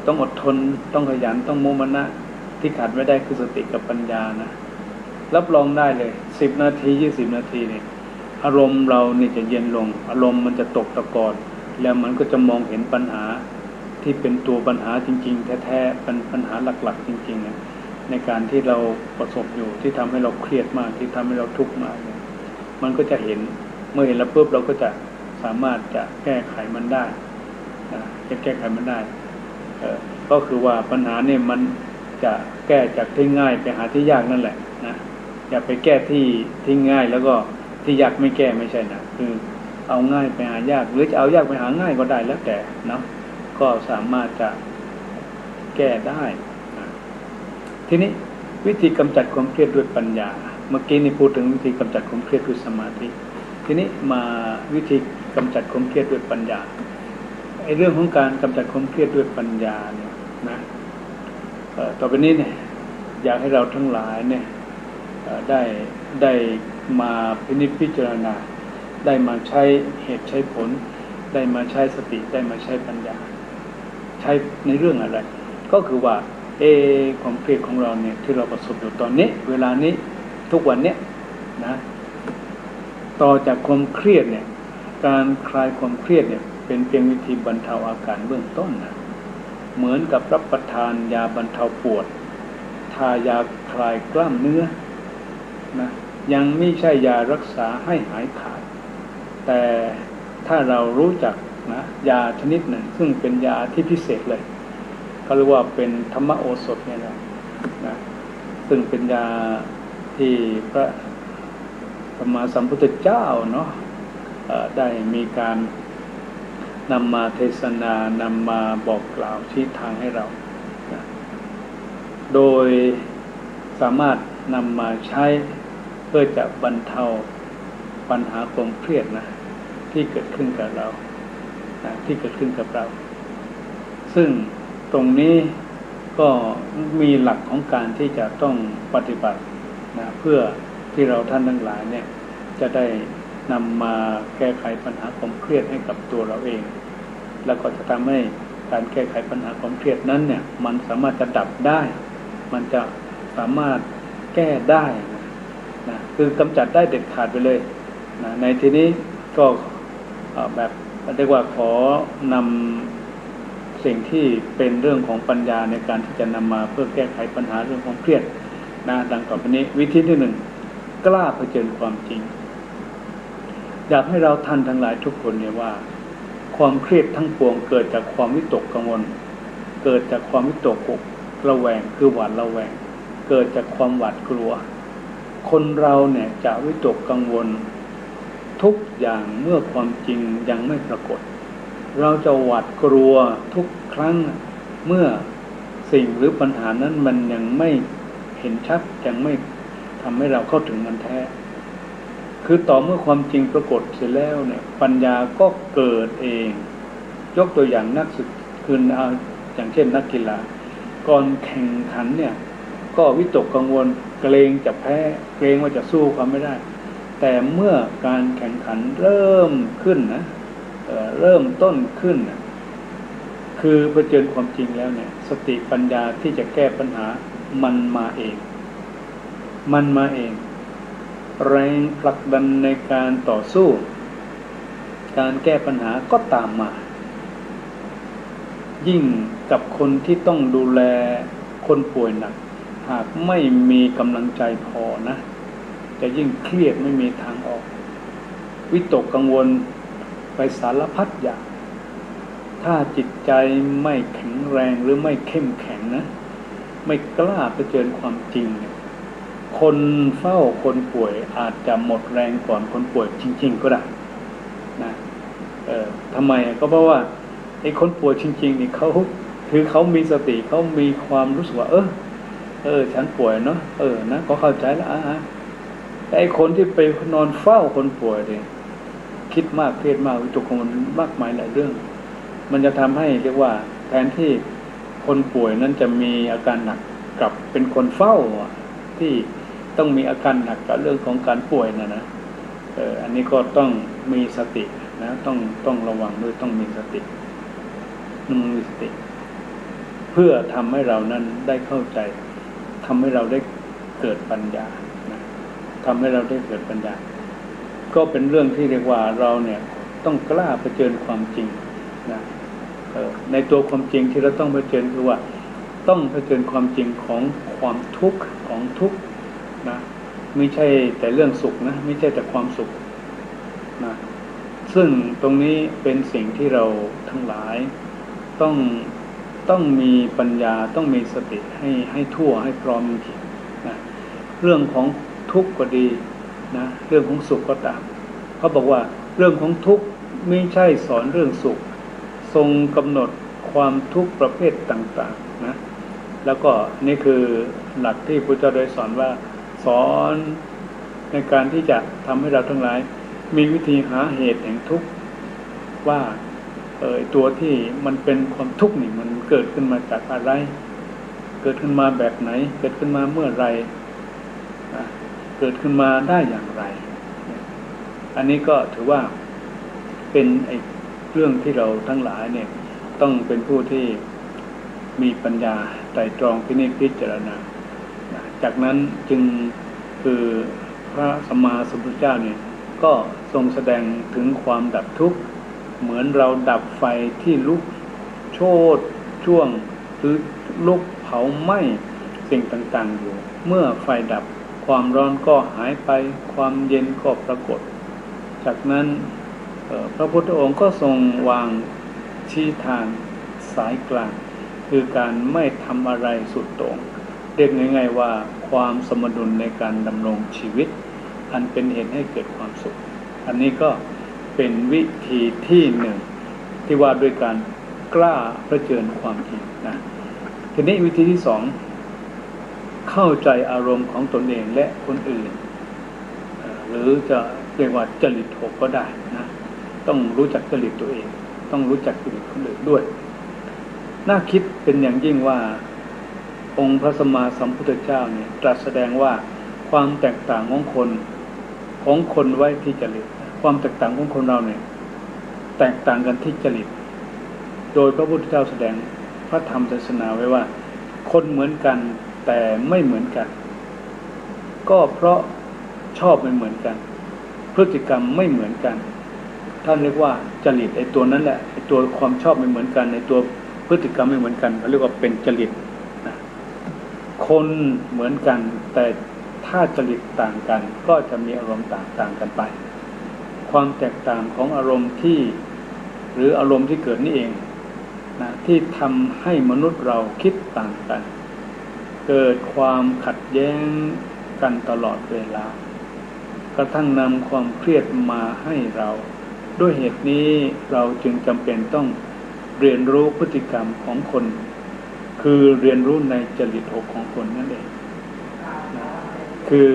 ต้องอดทนต้องขยันต้องมุมานะที่ขาดไม่ได้คือสติกับปัญญานะรับรองได้เลย10 นาที20 นาทีเนี่ยอารมณ์เราเนี่ยจะเย็นลงอารมณ์มันจะตกตะกอนแล้วมันก็จะมองเห็นปัญหาที่เป็นตัวปัญหาจริงๆแท้ๆเป็นปัญหาหลักๆจริงๆนะในการที่เราประสบอยู่ที่ทำให้เราเครียดมากที่ทำให้เราทุกข์มากเนี่ยมันก็จะเห็นเมื่อเห็นแล้วปุ๊บเราก็จะสามารถจะแก้ไขมันได้นะจะแก้ไขมันได้ก็คือว่าปัญหาเนี่ยมันจะแก้จากที่ง่ายไปหาที่ยากนั่นแหละนะอย่าไปแก้ที่ง่ายแล้วก็ที่ยากไม่แก้ไม่ใช่นะคือเอาง่ายไปหายากหรือจะเอายากไปหาง่ายก็ได้แล้วแต่เนาะก็สามารถจะแก้ได้นะทีนี้วิธีกำจัดความเครียดด้วยปัญญาเมื่อกี้นี่พูดถึงวิธีกำจัดความเครียดด้วยสมาธิทีนี้มาวิธีกำจัดความเครียดด้วยปัญญาไอ้เรื่องของการกำจัดความเครียดด้วยปัญญาเนี่ยนะต่อไปนี้เนี่ยอยากให้เราทั้งหลายเนี่ยได้มาพินิจพิจารณาได้มาใช้เหตุใช้ผลได้มาใช้สติได้มาใช้ปัญญาใช้ในเรื่องอะไรก็คือว่าความเครียดของเราเนี่ยที่เราประสบอยู่ตอนนี้เวลานี้ทุกวันเนี้ยนะต่อจากความเครียดเนี่ยการคลายความเครียดเนี่ยเป็นเพียงวิธีบรรเทาอาการเบื้องต้นนะเหมือนกับรับประทานยาบรรเทาปวดทายาคลายกล้ามเนื้อนะยังไม่ใช่ยารักษาให้หายขาดแต่ถ้าเรารู้จักนะยาชนิดหนึ่งซึ่งเป็นยาที่พิเศษเลยเขาเรียกว่าเป็นธรรมโอสถเนี่ยนะซึ่งเป็นยาที่พระสัมมาสัมพุทธเจ้าเนาะได้มีการนำมาเทศนานำมาบอกกล่าวชี้ทางให้เรานะโดยสามารถนำมาใช้เพื่อจะบรรเทาปัญหาความเครียดนะที่เกิดขึ้นกับเรานะที่เกิดขึ้นกับเราซึ่งตรงนี้ก็มีหลักของการที่จะต้องปฏิบัตินะเพื่อที่เราท่านทั้งหลายเนี่ยจะได้นำมาแก้ไขปัญหาความเครียดให้กับตัวเราเองแล้วก็จะทำให้การแก้ไขปัญหาความเครียดนั้นเนี่ยมันสามารถจะดับได้มันจะสามารถแก้ได้นะคือกำจัดได้เด็ดขาดไปเลยนะในที่นี้ก็แบบเรียกว่าขอนำสิ่งที่เป็นเรื่องของปัญญาในการที่จะนำมาเพื่อแก้ไขปัญหาเรื่องความเครียดนะดังต่อไปนี้วิธีที่ 1กล้าเผชิญความจริงอยากให้เราท่านทั้งหลายทุกคนเนี่ยว่าความเครียดทั้งปวงเกิดจากความวิตกกังวลเกิดจากความวิตกระแวงคือหวาดระแวงเกิดจากความหวาดกลัวคนเราเนี่ยจะวิตกกังวลทุกอย่างเมื่อความจริงยังไม่ปรากฏเราจะหวาดกลัวทุกครั้งเมื่อสิ่งหรือปัญหานั้นมันยังไม่เห็นชัดยังไม่ทำให้เราเข้าถึงมันแท้คือต่อเมื่อความจริงปรากฏเสร็จแล้วเนี่ยปัญญาก็เกิดเองยกตัวอย่างนักศึกษาคืออย่างเช่นนักกีฬาก่อนแข่งขันเนี่ยก็วิตกกังวลเกรงจะแพ้เกรงว่าจะสู้ความไม่ได้แต่เมื่อการแข่งขันเริ่มขึ้นนะเริ่มต้นขึ้นนะคือเผชิญความจริงแล้วเนี่ยสติปัญญาที่จะแก้ปัญหามันมาเองแรงผลักดันในการต่อสู้การแก้ปัญหาก็ตามมายิ่งกับคนที่ต้องดูแลคนป่วยหนักหากไม่มีกำลังใจพอนะจะยิ่งเครียดไม่มีทางออกวิตกกังวลไปสารพัดอย่างถ้าจิตใจไม่แข็งแรงหรือไม่เข้มแข็ง นะไม่กล้าเผชิญความจริงเนี่ยคนเฝ้าคนป่วยอาจจะหมดแรงก่อนคนป่วยจริงๆก็ได้นะทำไมก็เพราะว่าไอ้คนป่วยจริงๆนี่เขามีสติเขามีความรู้สึกว่าฉันป่วยเนาะนะก็เข้าใจแล้วแต่ไอ้คนที่ไปนอนเฝ้าคนป่วยเนี่ยคิดมากเครียดมากวิตกกังวลมากมายหลายเรื่องมันจะทำให้เรียกว่าแทนที่คนป่วยนั้นจะมีอาการหนักกลับเป็นคนเฝ้าที่ต้องมีอาการหนักกับเรื่องของการป่วยนะอันนี้ก็ต้องมีสตินะต้องระวังด้วยต้องมีสติเพื่อทำให้เรานั้นได้เข้าใจทำให้เราได้เกิดปัญญานะทำให้เราได้เกิดปัญญาก็เป็นเรื่องที่เรียกว่าเราเนี่ยต้องกล้าเผชิญความจริงนะในตัวความจริงที่เราต้องเผชิญคือว่าต้องเผชิญความจริงของความทุกข์ของทุกข์นะไม่ใช่แต่เรื่องสุขนะไม่ใช่แต่ความสุขนะซึ่งตรงนี้เป็นสิ่งที่เราทั้งหลายต้องมีปัญญาต้องมีสติให้ทั่วให้พร้อมจริงนะเรื่องของทุกข์ก็ดีนะเรื่องของสุขก็ตามเขาบอกว่าเรื่องของทุกข์ไม่ใช่สอนเรื่องสุขทรงกำหนดความทุกข์ประเภทต่างๆนะแล้วก็นี่คือหลักที่พระเจ้าได้สอนว่าสอนในการที่จะทำให้เราทั้งหลายมีวิธีหาเหตุแห่งทุกข์ว่าตัวที่มันเป็นความทุกข์นี่มันเกิดขึ้นมาจากอะไรเกิดขึ้นมาแบบไหนเกิดขึ้นมาเมื่อไรเกิดขึ้นมาได้อย่างไรอันนี้ก็ถือว่าเป็นเรื่องที่เราทั้งหลายเนี่ยต้องเป็นผู้ที่มีปัญญาไตร่ตรองพิจารณาจากนั้นจึงคือพระสัมมาสัมพุทธเจ้าเนี่ยก็ทรงแสดงถึงความดับทุกข์เหมือนเราดับไฟที่ลุกโชนช่วงหรือลุกเผาไหม้สิ่งต่างๆอยู่เมื่อไฟดับความร้อนก็หายไปความเย็นก็ปรากฏจากนั้นพระพุทธองค์ก็ทรงวางชี้ทางสายกลางคือการไม่ทำอะไรสุดโต่งเรียกง่ายๆว่าความสมดุลในการดำรงชีวิตอันเป็นเหตุให้เกิดความสุขอันนี้ก็เป็นวิธีที่หนึ่งที่ว่าด้วยการกล้าเผชิญความจริงนะทีนี้วิธีที่สองเข้าใจอารมณ์ของตนเองและคนอื่นหรือจะเรียกว่าจริตหกก็ได้นะต้องรู้จักจริตตัวเองต้องรู้จักจริตคนอื่นด้วยน่าคิดเป็นอย่างยิ่งว่าองค์พระสัมมาสัมพุทธเจ้าเนี่ยตรัสแสดงว่าความแตกต่างของคนไว้ที่จริตความแตกต่างของคนเราเนี่ยแตกต่างกันที่จริตโดยพระพุทธเจ้าแสดงพระธรรมเทศนาไว้ว่าคนเหมือนกันแต่ไม่เหมือนกันก็เพราะชอบไม่เหมือนกันพฤติกรรมไม่เหมือนกันท่านเรียกว่าจริตไอ้ตัวนั้นแหละไอ้ตัวความชอบไม่เหมือนกันในตัวพฤติกรรมไม่เหมือนกันเขาเรียกว่าเป็นจริตนะคนเหมือนกันแต่ถ้าจริตต่างกันก็จะมีอารมณ์ต่างกันไปความแตกต่างของอารมณ์ที่หรืออารมณ์ที่เกิดนี่เองนะที่ทำให้มนุษย์เราคิดต่างกันเกิดความขัดแย้งกันตลอดเวลากระทั่งนำความเครียดมาให้เราด้วยเหตุนี้เราจึงจำเป็นต้องเรียนรู้พฤติกรรมของคนคือเรียนรู้ในจริตหกของคนนั่นเองนะคือ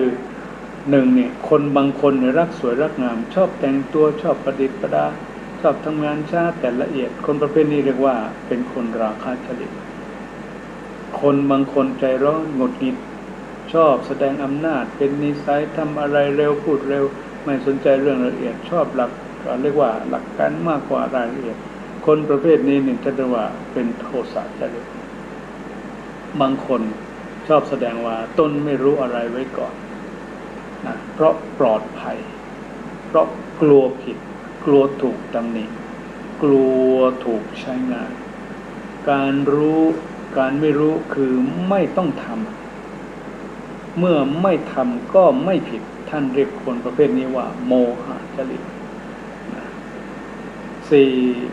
หนึ่งเนี่ยคนบางคนรักสวยรักงามชอบแต่งตัวชอบประดิษฐ์ประดาชอบทำงานช้าแต่ละเอียดคนประเภทนี้เรียกว่าเป็นคนราคะจริตคนบางคนใจร้อนหงุดหงิดชอบแสดงอำนาจเป็นนิสัยทำอะไรเร็วพูดเร็วไม่สนใจเรื่องละเอียดชอบหลักเรียกว่าหลักการมากกว่ารายละเอียดคนประเภทนี้หนึ่งจะเรียกว่าเป็นโทสะจริตบางคนชอบแสดงว่าตนไม่รู้อะไรไว้ก่อนนะเพราะปลอดภัยเพราะกลัวผิดกลัวถูกตำหนิกลัวถูกใช้งานการรู้การไม่รู้คือไม่ต้องทำเมื่อไม่ทำก็ไม่ผิดท่านเรียกคนประเภทนี้ว่าโมหะจริตสี่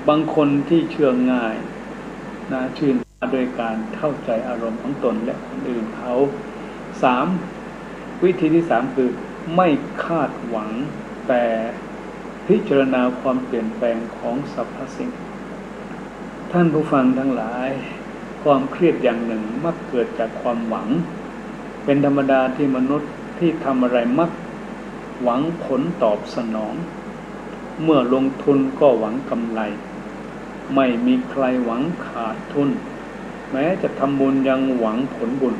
บางคนที่เชื่อง่ายนะชื่น โดยการเข้าใจอารมณ์ของตนและคนอื่นเขา3วิธีที่3คือไม่คาดหวังแต่พิจารณาความเปลี่ยนแปลงของสรรพสิ่งท่านผู้ฟังทั้งหลายความเครียดอย่างหนึ่งมักเกิดจากความหวังเป็นธรรมดาที่มนุษย์ที่ทำอะไรมักหวังผลตอบสนองเมื่อลงทุนก็หวังกำไรไม่มีใครหวังขาดทุนแม้จะทำบุญยังหวังผลบุญ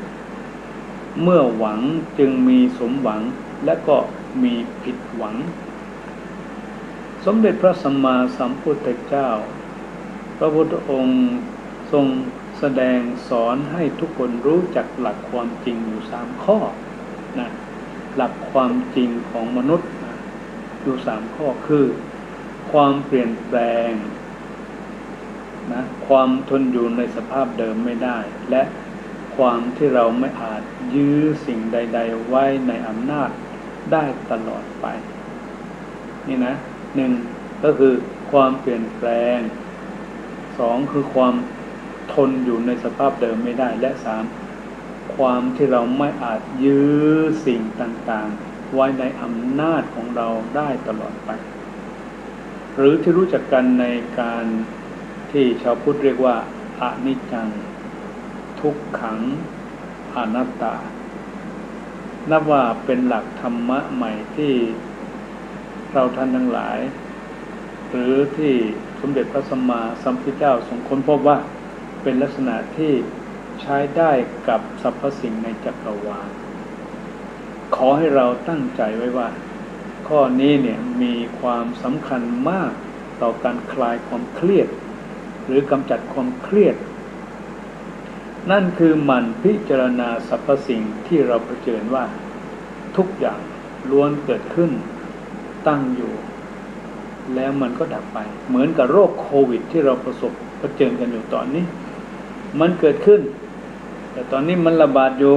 เมื่อหวังจึงมีสมหวังและก็มีผิดหวังสมเด็จพระสัมมาสัมพุทธเจ้าพระพุทธองค์ทรงแสดงสอนให้ทุกคนรู้จักหลักความจริงอยู่3ข้อนะหลักความจริงของมนุษย์อยู่3ข้อคือความเปลี่ยนแปลงนะความทนอยู่ในสภาพเดิมไม่ได้และความที่เราไม่อาจยื้อสิ่งใดๆไว้ในอำนาจได้ตลอดไปนี่นะ1ก็คือความเปลี่ยนแปลง2คือความทนอยู่ในสภาพเดิมไม่ได้และ3ความที่เราไม่อาจยื้อสิ่งต่างๆไว้ในอำนาจของเราได้ตลอดไปหรือที่รู้จักกันในการที่ชาวพุทธเรียกว่าอนิจจังทุกขังอนัตตานับว่าเป็นหลักธรรมะใหม่ที่เราท่านทั้งหลายหรือที่สมเด็จพระสัมมาสัมพุทธเจ้าทรงค้นพบว่าเป็นลักษณะที่ใช้ได้กับสรรพสิ่งในจักรวาลขอให้เราตั้งใจไว้ว่าข้อนี้เนี่ยมีความสำคัญมากต่อการคลายความเครียดหรือกำจัดความเครียดนั่นคือหมั่นพิจารณาสรรพสิ่งที่เราเผชิญว่าทุกอย่างล้วนเกิดขึ้นตั้งอยู่แล้วมันก็ดับไปเหมือนกับโรคโควิดที่เราเผชิญกันอยู่ตอนนี้มันเกิดขึ้นแต่ตอนนี้มันระบาดอยู่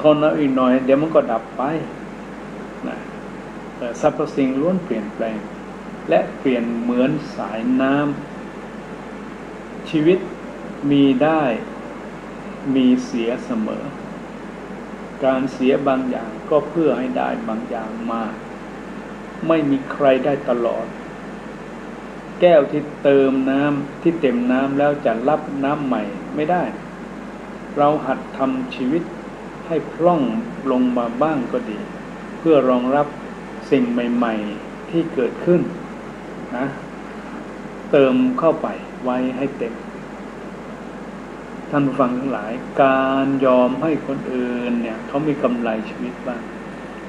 ทนเอาอีกหน่อยเดี๋ยวมันก็ดับไปนะสรรพสิ่งล้วนเปลี่ยนแปลงและเปลี่ยนเหมือนสายน้ำชีวิตมีได้มีเสียเสมอการเสียบางอย่างก็เพื่อให้ได้บางอย่างมาไม่มีใครได้ตลอดแก้วที่เติมน้ำที่เต็มน้ำแล้วจะรับน้ำใหม่ไม่ได้เราหัดทำชีวิตให้พร่องลงมาบ้างก็ดีเพื่อรองรับสิ่งใหม่ๆที่เกิดขึ้นนะเติมเข้าไปไว้ให้เต็มท่านผู้ฟังทั้งหลายการยอมให้คนอื่นเนี่ยเขามีกำไรชีวิตบ้าง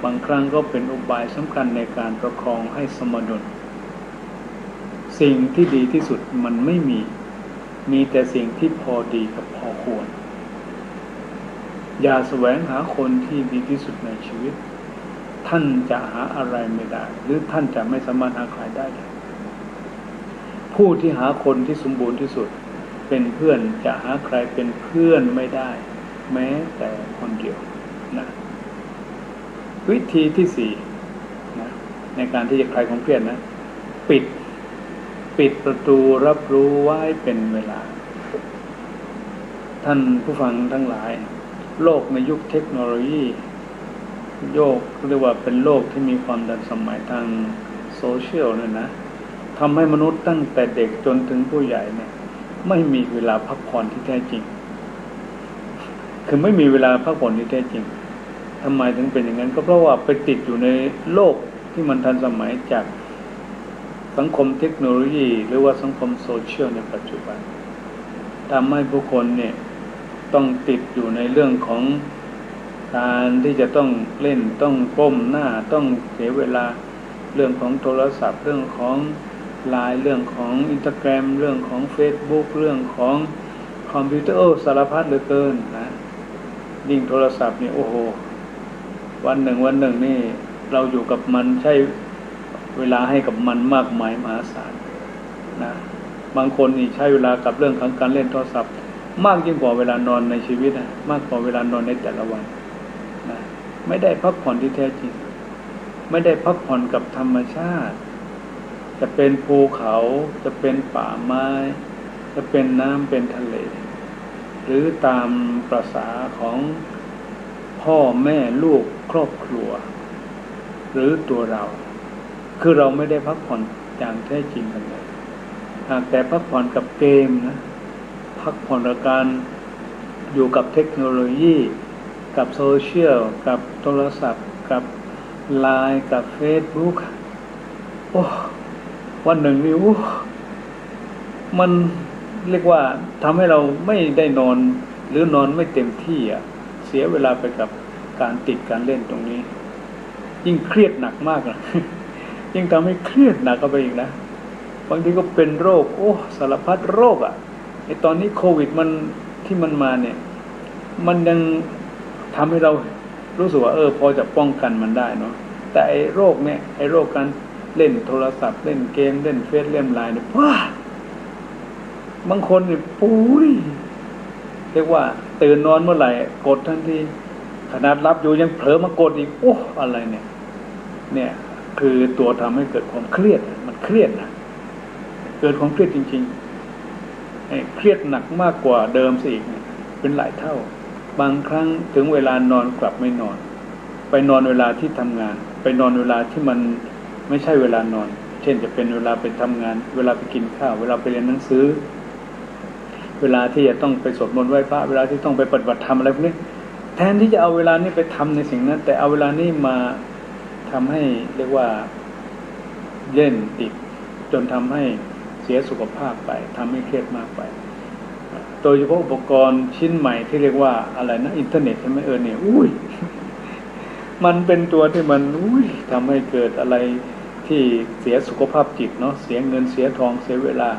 บางครั้งก็เป็นอุบายสำคัญในการประคองให้สมดุลสิ่งที่ดีที่สุดมันไม่มีแต่สิ่งที่พอดีกับพอควรอย่าแสวงหาคนที่ดีที่สุดในชีวิตท่านจะหาอะไรไม่ได้หรือท่านจะไม่สามารถหาใครได้ผู้ที่หาคนที่สมบูรณ์ที่สุดเป็นเพื่อนจะหาใครเป็นเพื่อนไม่ได้แม้แต่คนเดียวนะวิธีที่4นะในการที่จะคลายความเครียดนะปิดประตูรับรู้ไว้เป็นเวลาท่านผู้ฟังทั้งหลายโลกในยุคเทคโนโลยีเรียกว่าเป็นโลกที่มีความทันสมัยทางโซเชียลเนี่ยนะทำให้มนุษย์ตั้งแต่เด็กจนถึงผู้ใหญ่เนี่ยไม่มีเวลาพักผ่อนที่แท้จริงคือไม่มีเวลาพักผ่อนที่แท้จริงทำไมถึงเป็นอย่างนั้นก็เพราะว่าไปติดอยู่ในโลกที่มันทันสมัยจากสังคมเทคโนโลยีหรือว่าสังคมโซเชียลในปัจจุบันทำให้ผู้คนเนี่ยต้องติดอยู่ในเรื่องของการที่จะต้องเล่นต้องก้มหน้าต้องเสียเวลาเรื่องของโทรศัพท์เรื่องของไลน์เรื่องของ Instagram เรื่องของ Facebook เรื่องของคอมพิวเตอร์สารพัดเหลือเกินนะยิ่งโทรศัพท์นี่โอ้โหวันหนึ่งนี่เราอยู่กับมันใช้เวลาให้กับมันมากมายมหาศาลนะบางคนนี่ใช้เวลากับเรื่องของการเล่นโทรศัพท์มากยิ่งกว่าเวลานอนในชีวิตนะมากกว่าเวลานอนในแต่ละวันนะไม่ได้พักผ่อนที่แท้จริงไม่ได้พักผ่อนกับธรรมชาติจะเป็นภูเขาจะเป็นป่าไม้จะเป็นน้ำเป็นทะเล รือตามประสาของพ่อแม่ลูกครอบครัวหรือตัวเราคือเราไม่ได้พักผ่อนอย่างแท้จริงกันเลยหากแต่พักผ่อนกับเกมนะพักผ่อนกับการอยู่กับเทคโนโลยีกับโซเชียลกับโทรศัพท์กับไลน์กับเฟซบุ๊กโอ้วันหนึ่งนี่โอ้มันเรียกว่าทำให้เราไม่ได้นอนหรือนอนไม่เต็มที่อ่ะเสียเวลาไปกับการติดการเล่นตรงนี้ยิ่งเครียดหนักมากนะ ยิ่งทำให้เครียดหนักเข้าไปอีกนะบางทีก็เป็นโรคโอ้สารพัดโรคอ่ะไอตอนนี้โควิดมันที่มันมาเนี่ยมันยังทำให้เรารู้สึกว่าพอจะป้องกันมันได้เนาะแต่ไอโรคเนี่ยไอโรคการเล่นโทรศัพท์เล่นเกมเล่นเฟซเล่นไลน์เนี่ยว้าบางคนเนี่ยปุ้ยเรียกว่าตื่นนอนเมื่อไหร่กดทันทีขนาดรับอยู่ยังเผลอมากดอีกโอ้อะไรเนี่ยคือตัวทำให้เกิดความเครียดมันเครียดนะเกิดความเครียดจริงๆเครียดหนักมากกว่าเดิมสิอีกเป็นหลายเท่าบางครั้งถึงเวลานอนกลับไม่นอนไปนอนเวลาที่ทำงานไปนอนเวลาที่มันไม่ใช่เวลานอนเช่นจะเป็นเวลาไปทำงานเวลาไปกินข้าวเวลาไปเรียนหนังสือเวลาที่จะต้องไปสวดมนต์ไหว้พระเวลาที่ต้องไปปฏิบัติธรรมอะไรพวกนี้แทนที่จะเอาเวลานี้ไปทำในสิ่งนั้นแต่เอาเวลานี้มาทำให้เรียกว่าเล่นติดจนทำให้เสียสุขภาพไปทำให้เครียดมากไปโดยเฉพาะอุปกรณ์ชิ้นใหม่ที่เรียกว่าอะไรนะอินเทอร์เน็ตใช่ไหมเนี่ยอุ้ยมันเป็นตัวที่มันทำให้เกิดอะไรที่เสียสุขภาพจิตเนาะเสียเงินเสียทองเสียเวลา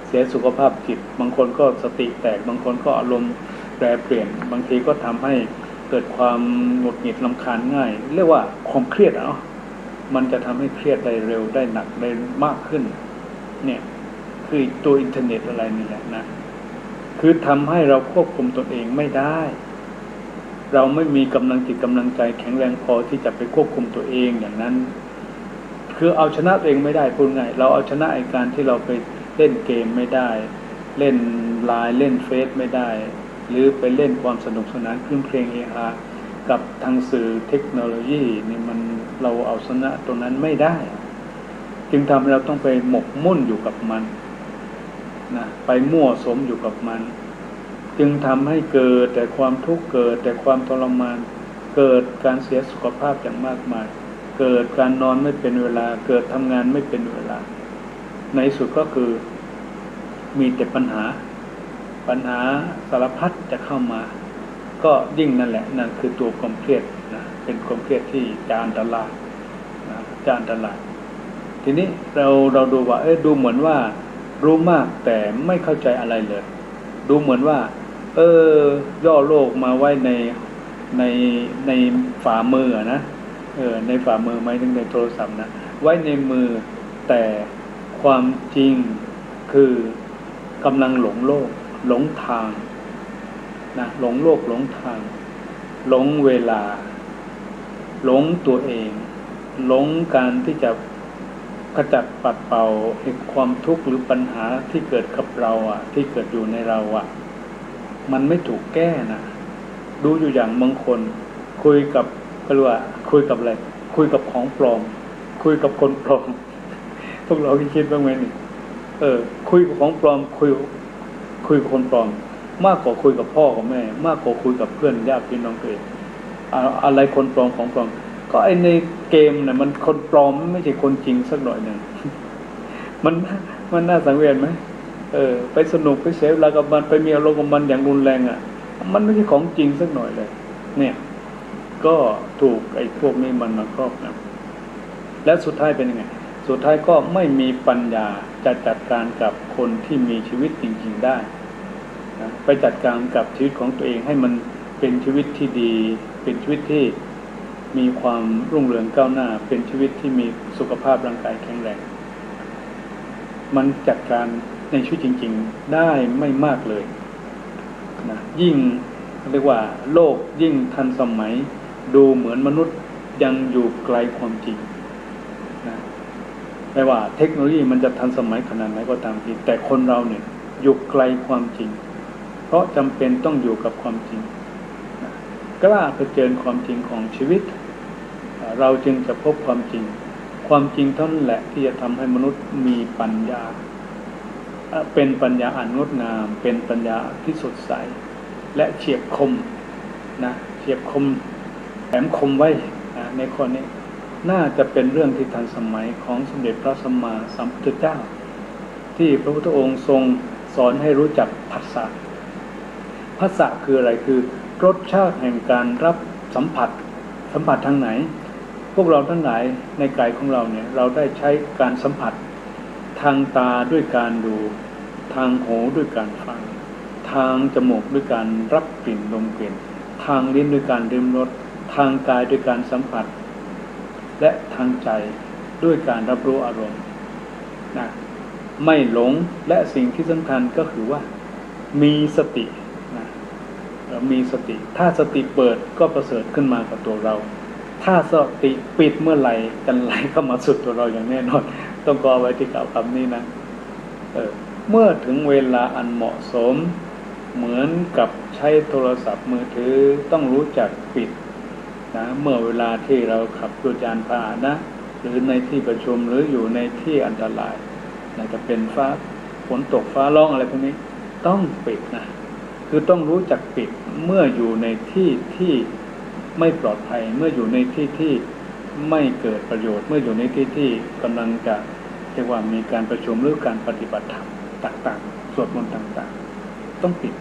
เสียสุขภาพจิตบางคนก็สติแตกบางคนก็อารมณ์แปรเปลี่ยนบางทีก็ทำให้เกิดความหงุดหงิดรำคาญง่ายเรียกว่าความเครียดเนาะมันจะทำให้เครียดได้เร็วได้หนักได้มากขึ้นเนี่ยคือตัวอินเทอร์เน็ตอะไรนี่แหละนะคือทำให้เราควบคุมตนเองไม่ได้เราไม่มีกำลังจิตกำลังใจแข็งแรงพอที่จะไปควบคุมตัวเองอย่างนั้นคือเอาชนะตัวเองไม่ได้พูดง่ายเราเอาชนะไอ้การที่เราไปเล่นเกมไม่ได้เล่นไลน์เล่นเฟซไม่ได้หรือไปเล่นความสนุกสนานคลื่นเพลงเฮฮากับทางสื่อเทคโนโลยีนี่มันเราเอาชนะตรงนั้นไม่ได้จึงทำให้เราต้องไปหมกมุ่นอยู่กับมันนะไปมั่วสมอยู่กับมันจึงทำให้เกิดแต่ความทุกข์เกิดแต่ความทรมานเกิดการเสียสุขภาพอย่างมากมายเกิดการนอนไม่เป็นเวลาเกิดทำงานไม่เป็นเวลาในสุดก็คือมีแต่ปัญหาสารพัดจะเข้ามาก็ยิ่งนั่นแหละนั่นคือตัวความเครียดนะเป็นความเครียดที่จะอันตรายนะจะอันตรายทีนี้เราดูว่าดูเหมือนว่ารู้มากแต่ไม่เข้าใจอะไรเลยดูเหมือนว่าย่อโลกมาไว้ในฝ่ามือนะในฝ่ามือหมายถึงในโทรศัพท์นะไว้ในมือแต่ความจริงคือกำลังหลงโลกหลงทางนะหลงโลกหลงทางหลงเวลาหลงตัวเองหลงการที่จะขจัดปัดเป่าความทุกข์หรือปัญหาที่เกิดกับเราที่เกิดอยู่ในเรามันไม่ถูกแก้นะดูอยู่อย่างบางคนคุยกับก็รู้ว่าคุยกับอะไรคุยกับของปลอมคุยกับคนปลอมพวกเราคิดบ้างไหมนี่คุยกับของปลอมคุยกับคนปลอมมากกว่าคุยกับพ่อกับแม่มากกว่าคุยกับเพื่อนญาติพี่น้องตัวเองอะไรคนปลอมของปลอมก็ไอในเกมเนี่ยมันคนปลอมไม่ใช่คนจริงสักหน่อยหนึ่ง มันน่าสังเวชไหมไปสนุกไปเสพแล้วกับมันไปมีอารมณ์กับมันอย่างรุนแรงมันไม่ใช่ของจริงสักหน่อยเลยเนี่ยก็ถูกไอ้พวกนี้มันมาครอบงำและสุดท้ายเป็นยังไงสุดท้ายก็ไม่มีปัญญาจะจัดการกับคนที่มีชีวิตจริงๆได้นะไปจัดการกับชีวิตของตัวเองให้มันเป็นชีวิตที่ดีเป็นชีวิตที่มีความรุ่งเรืองก้าวหน้าเป็นชีวิตที่มีสุขภาพร่างกายแข็งแรงมันจัดการในชีวิตจริงๆได้ไม่มากเลยนะยิ่งเรียกว่าโลกยิ่งทันสมัยดูเหมือนมนุษย์ยังอยู่ไกลความจริงนะไม่ว่าเทคโนโลยีมันจะทันสมัยขนาดไหนก็ตามทีแต่คนเราเนี่ยอยู่ไกลความจริง เพราะจำเป็นต้องอยู่กับความจริงกล้าเผชิญความจริงของชีวิตเราจึงจะพบความจริงความจริงเท่านั้นแหละที่จะทำให้มนุษย์มีปัญญาเป็นปัญญาอันงดงามเป็นปัญญาที่สดใสและเฉียบคมนะเฉียบคมแหลมคมไว้ในข้อนี้น่าจะเป็นเรื่องที่ทันสมัยของสมเด็จพระสัมมาสัมพุทธเจ้าที่พระพุทธองค์ทรงสอนให้รู้จักผัสสะผัสสะคืออะไรคือรสชาติแห่งการรับสัมผัสทางไหนพวกเราทั้งหลายในกายของเราเนี่ยเราได้ใช้การสัมผัสทางตาด้วยการดูทางหูด้วยการฟังทางจมูกด้วยการรับกลิ่นดมกลิ่นทางลิ้นด้วยการลิ้มรสทางกายด้วยการสัมผัสและทางใจด้วยการรับรู้อารมณ์นะไม่หลงและสิ่งที่สำคัญก็คือว่ามีสตินะมีสติถ้าสติเปิดก็ประเสริฐขึ้นมากับตัวเราถ้าสติปิดเมื่อไหร่กันไหลเข้ามาสุดตัวเราอย่างแน่นอนต้องกอไว้ที่กล่าวคำนี้นะเมื่อถึงเวลาอันเหมาะสมเหมือนกับใช้โทรศัพท์มือถือต้องรู้จักปิดนะเมื่อเวลาที่เราขับรถยานพาหนะหรือในที่ประชุมหรืออยู่ในที่อันตรายจะเป็นฝนตกฟ้าร้องอะไรพวกนี้ต้องปิดนะคือต้องรู้จักปิดเมื่ออยู่ในที่ที่ไม่ปลอดภัยเมื่ออยู่ในที่ที่ไม่เกิดประโยชน์เมื่ออยู่ในที่ที่กำลังจะเรียกว่ามีการประชุมหรือการปฏิบัติธรรมต่างๆสวดมนต์ต่างๆต้องปิด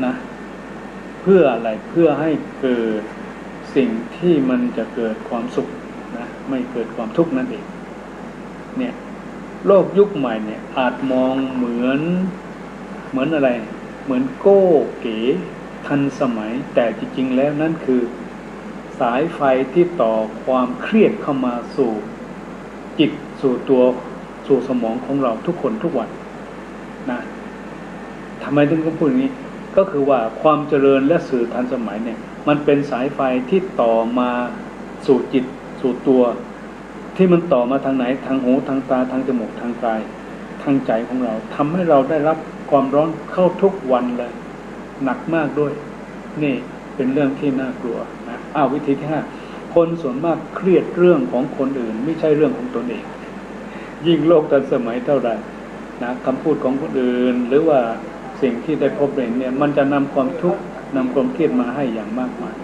นะเพื่ออะไรเพื่อให้เกิดสิ่งที่มันจะเกิดความสุขนะไม่เกิดความทุกข์นั่นเองเนี่ยโลกยุคใหม่เนี่ยอาจมองเหมือนอะไรเหมือนโก้เก๋ทันสมัยแต่จริงๆแล้วนั่นคือสายไฟที่ต่อความเครียดเข้ามาสู่จิตสู่ตัวสู่สมองของเราทุกคนทุกวันนะทำไมถึงต้องพูดอย่างนี้ก็คือว่าความเจริญและสื่อทันสมัยเนี่ยมันเป็นสายไฟที่ต่อมาสู่จิตสู่ตัวที่มันต่อมาทางไหนทางหูทางตาทางจมูกทางกายทางใจของเราทำให้เราได้รับความร้อนเข้าทุกวันเลยหนักมากด้วยนี่เป็นเรื่องที่น่ากลัวนะวิธีที่5คนส่วนมากเครียดเรื่องของคนอื่นไม่ใช่เรื่องของตนเองยิ่งโลกทันสมัยเท่าใดนะคำพูดของคนอื่นหรือว่าสิ่งที่ได้พบเห็นเนี่ยมันจะนำความทุกข์นำความเครียดมาให้อย่างมากมาย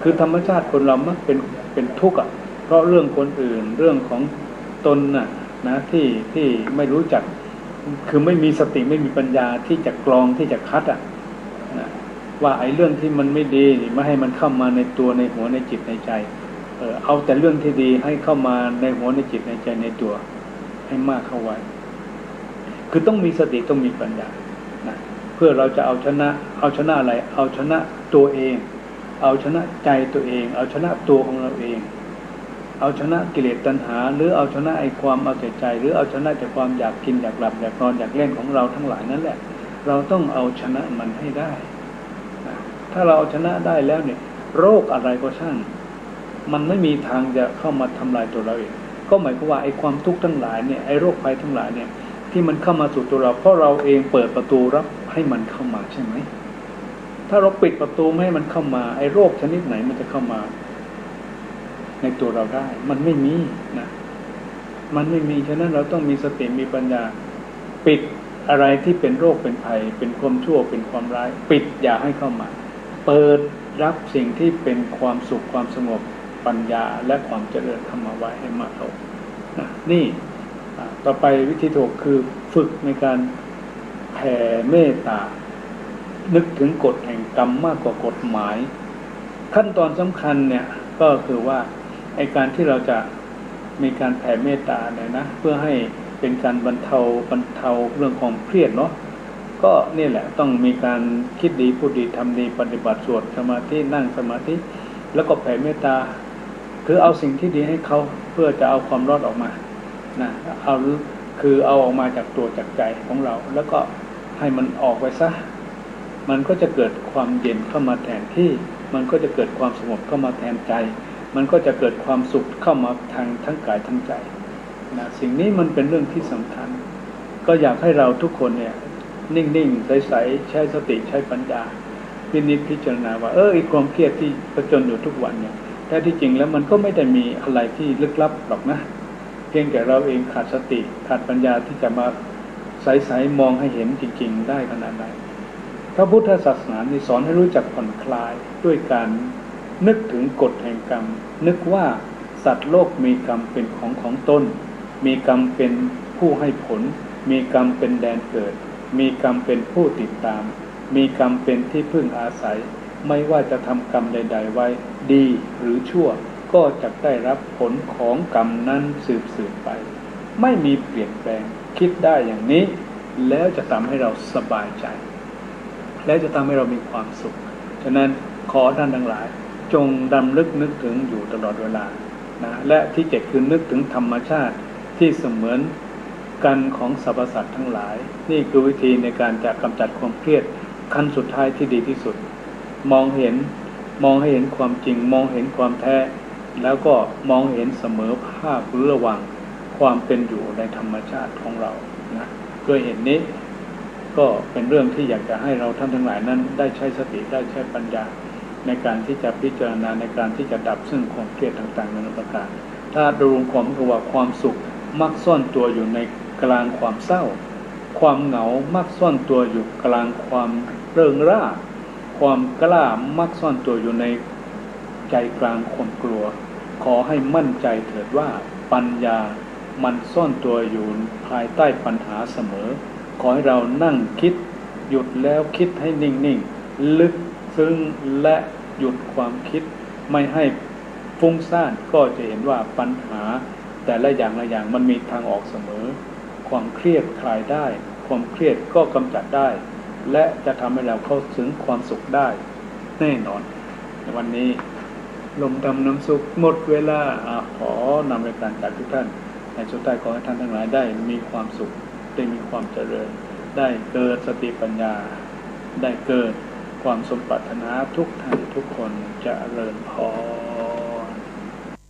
คือธรรมชาติคนเรามักเป็นทุกข์เพราะเรื่องคนอื่นเรื่องของตนนะที่ไม่รู้จักคือไม่มีสติไม่มีปัญญาที่จะกรองที่จะคัดนะว่าไอ้เรื่องที่มันไม่ดีไม่ให้มันเข้ามาในตัวในหัวในจิตในใจเอาแต่เรื่องที่ดีให้เข้ามาในหัวในจิตในใจในตัวให้มากเข้าไว้คือต้องมีสติต้องมีปัญญานะเพื่อเราจะเอาชนะอะไรเอาชนะตัวเองเอาชนะใจตัวเองเอาชนะตัวของเราเองเอาชนะกิเลสตัณหาหรือเอาชนะไอ้ความเอาแต่ใจหรือเอาชนะแต่ความอยากกินอยากหลับอยากนอนอยากเล่นของเราทั้งหลายนั่นแหละเราต้องเอาชนะมันให้ได้ถ้าเราเอาชนะได้แล้วเนี่ยโรคอะไรก็ช่างมันไม่มีทางจะเข้ามาทำลายตัวเราเองก็หมายความว่าไอ้ความทุกข์ทั้งหลายเนี่ยไอ้โรคภัยทั้งหลายเนี่ยที่มันเข้ามาสู่ตัวเราเพราะเราเองเปิดประตูรับให้มันเข้ามาใช่ไหมถ้าเราปิดประตูไม่ให้มันเข้ามาไอ้โรคชนิดไหนมันจะเข้ามาในตัวเราได้มันไม่มีนะมันไม่มีฉะนั้นเราต้องมีสติมีปัญญาปิดอะไรที่เป็นโรคเป็นภัยเป็นความชั่วเป็นความร้ายปิดอย่าให้เข้ามาเปิดรับสิ่งที่เป็นความสุขความสงบปัญญาและความเจริญเข้ามาไว้ให้มากเข้านี่ต่อไปวิธีถูกคือฝึกในการแผ่เมตตานึกถึงกฎแห่งกรรมมากกว่ากฎหมายขั้นตอนสำคัญเนี่ยก็คือว่าไอ้การที่เราจะมีการแผ่เมตตาเนี่ยนะเพื่อให้เป็นการบรรเทาเรื่องความเครียดเนาะก็นี่แหละต้องมีการคิดดีพูดดีทำดีปฏิบัติสวดสมาธินั่งสมาธิแล้วก็แผ่เมตตาคือเอาสิ่งที่ดีให้เขาเพื่อจะเอาความร้อนออกมานะคือเอาออกมาจากตัวจากใจของเราแล้วก็ให้มันออกไปซะมันก็จะเกิดความเย็นเข้ามาแทนที่มันก็จะเกิดความสงบเข้ามาแทนใจมันก็จะเกิดความสุขเข้ามาทั้งกายทั้งใจนะสิ่งนี้มันเป็นเรื่องที่สำคัญก็อยากให้เราทุกคนเนี่ย นิ่งๆใสๆใช้สติใช้ปัญญาพินิจพิจารณาว่าไอ้ความเครียดที่ผจญอยู่ทุกวันเนี่ยแท้ที่จริงแล้วมันก็ไม่ได้มีอะไรที่ลึกลับหรอกนะเพียงแต่เราเองขาดสติขาดปัญญาที่จะมาใสๆมองให้เห็นจริงๆได้ขนาดไหนพระพุทธศาสนาสอนให้รู้จักผ่อนคลายด้วยการนึกถึงกฎแห่งกรรมนึกว่าสัตว์โลกมีกรรมเป็นของตนมีกรรมเป็นผู้ให้ผลมีกรรมเป็นแดนเกิดมีกรรมเป็นผู้ติดตามมีกรรมเป็นที่พึ่งอาศัยไม่ว่าจะทำกรรมใดๆไว้ดีหรือชั่วก็จะได้รับผลของกรรมนั้นสืบไปไม่มีเปลี่ยนแปลงคิดได้อย่างนี้แล้วจะทำให้เราสบายใจและจะทำให้เรามีความสุขฉะนั้นขอท่านทั้งหลายจงดำลึกนึกถึงอยู่ตลอดเวลานะและที่เจ็ดคือนึกถึงธรรมชาติที่เสมือนกันของสรรพสัตว์ทั้งหลายนี่คือวิธีในการจะกำจัดความเครียดขั้นสุดท้ายที่ดีที่สุดมองให้เห็นความจริงมองเห็นความแท้แล้วก็มองเห็นเสมอภาคระหว่างความเป็นอยู่ในธรรมชาติของเรานะด้วยเหตุนี้ก็เป็นเรื่องที่อยากจะให้เราท่านทั้งหลายนั้นได้ใช้สติได้ใช้ปัญญาในการที่จะพิจารณาในการที่จะดับซึ่งความเครียดต่างๆนานาประการถ้าดูความคือว่าความสุขมักซ่อนตัวอยู่ในกลางความเศร้าความเหงามักซ่อนตัวอยู่กลางความเริงร่าความกล้ามักซ่อนตัวอยู่ในใจกลางความกลัวขอให้มั่นใจเถิดว่าปัญญามันซ่อนตัวอยู่ภายใต้ปัญหาเสมอขอให้เรานั่งคิดหยุดแล้วคิดให้นิ่งๆลึกซึ้งและหยุดความคิดไม่ให้ฟุ้งซ่านก็จะเห็นว่าปัญหาแต่ละอย่างมันมีทางออกเสมอความเครียดคลายได้ความเครียดก็กำจัดได้และจะทำให้เราเข้าถึงความสุขได้แน่นอนในวันนี้ลมดำน้ำสุขหมดเวลาขอนำรายการจากทุกท่านในสุดท้ายขอให้ท่านทั้งหลายได้มีความสุขได้มีความเจริญได้เกิดสติปัญญาได้เกิดความสมปรารถนาทุกท่านทุกคนเจริญพร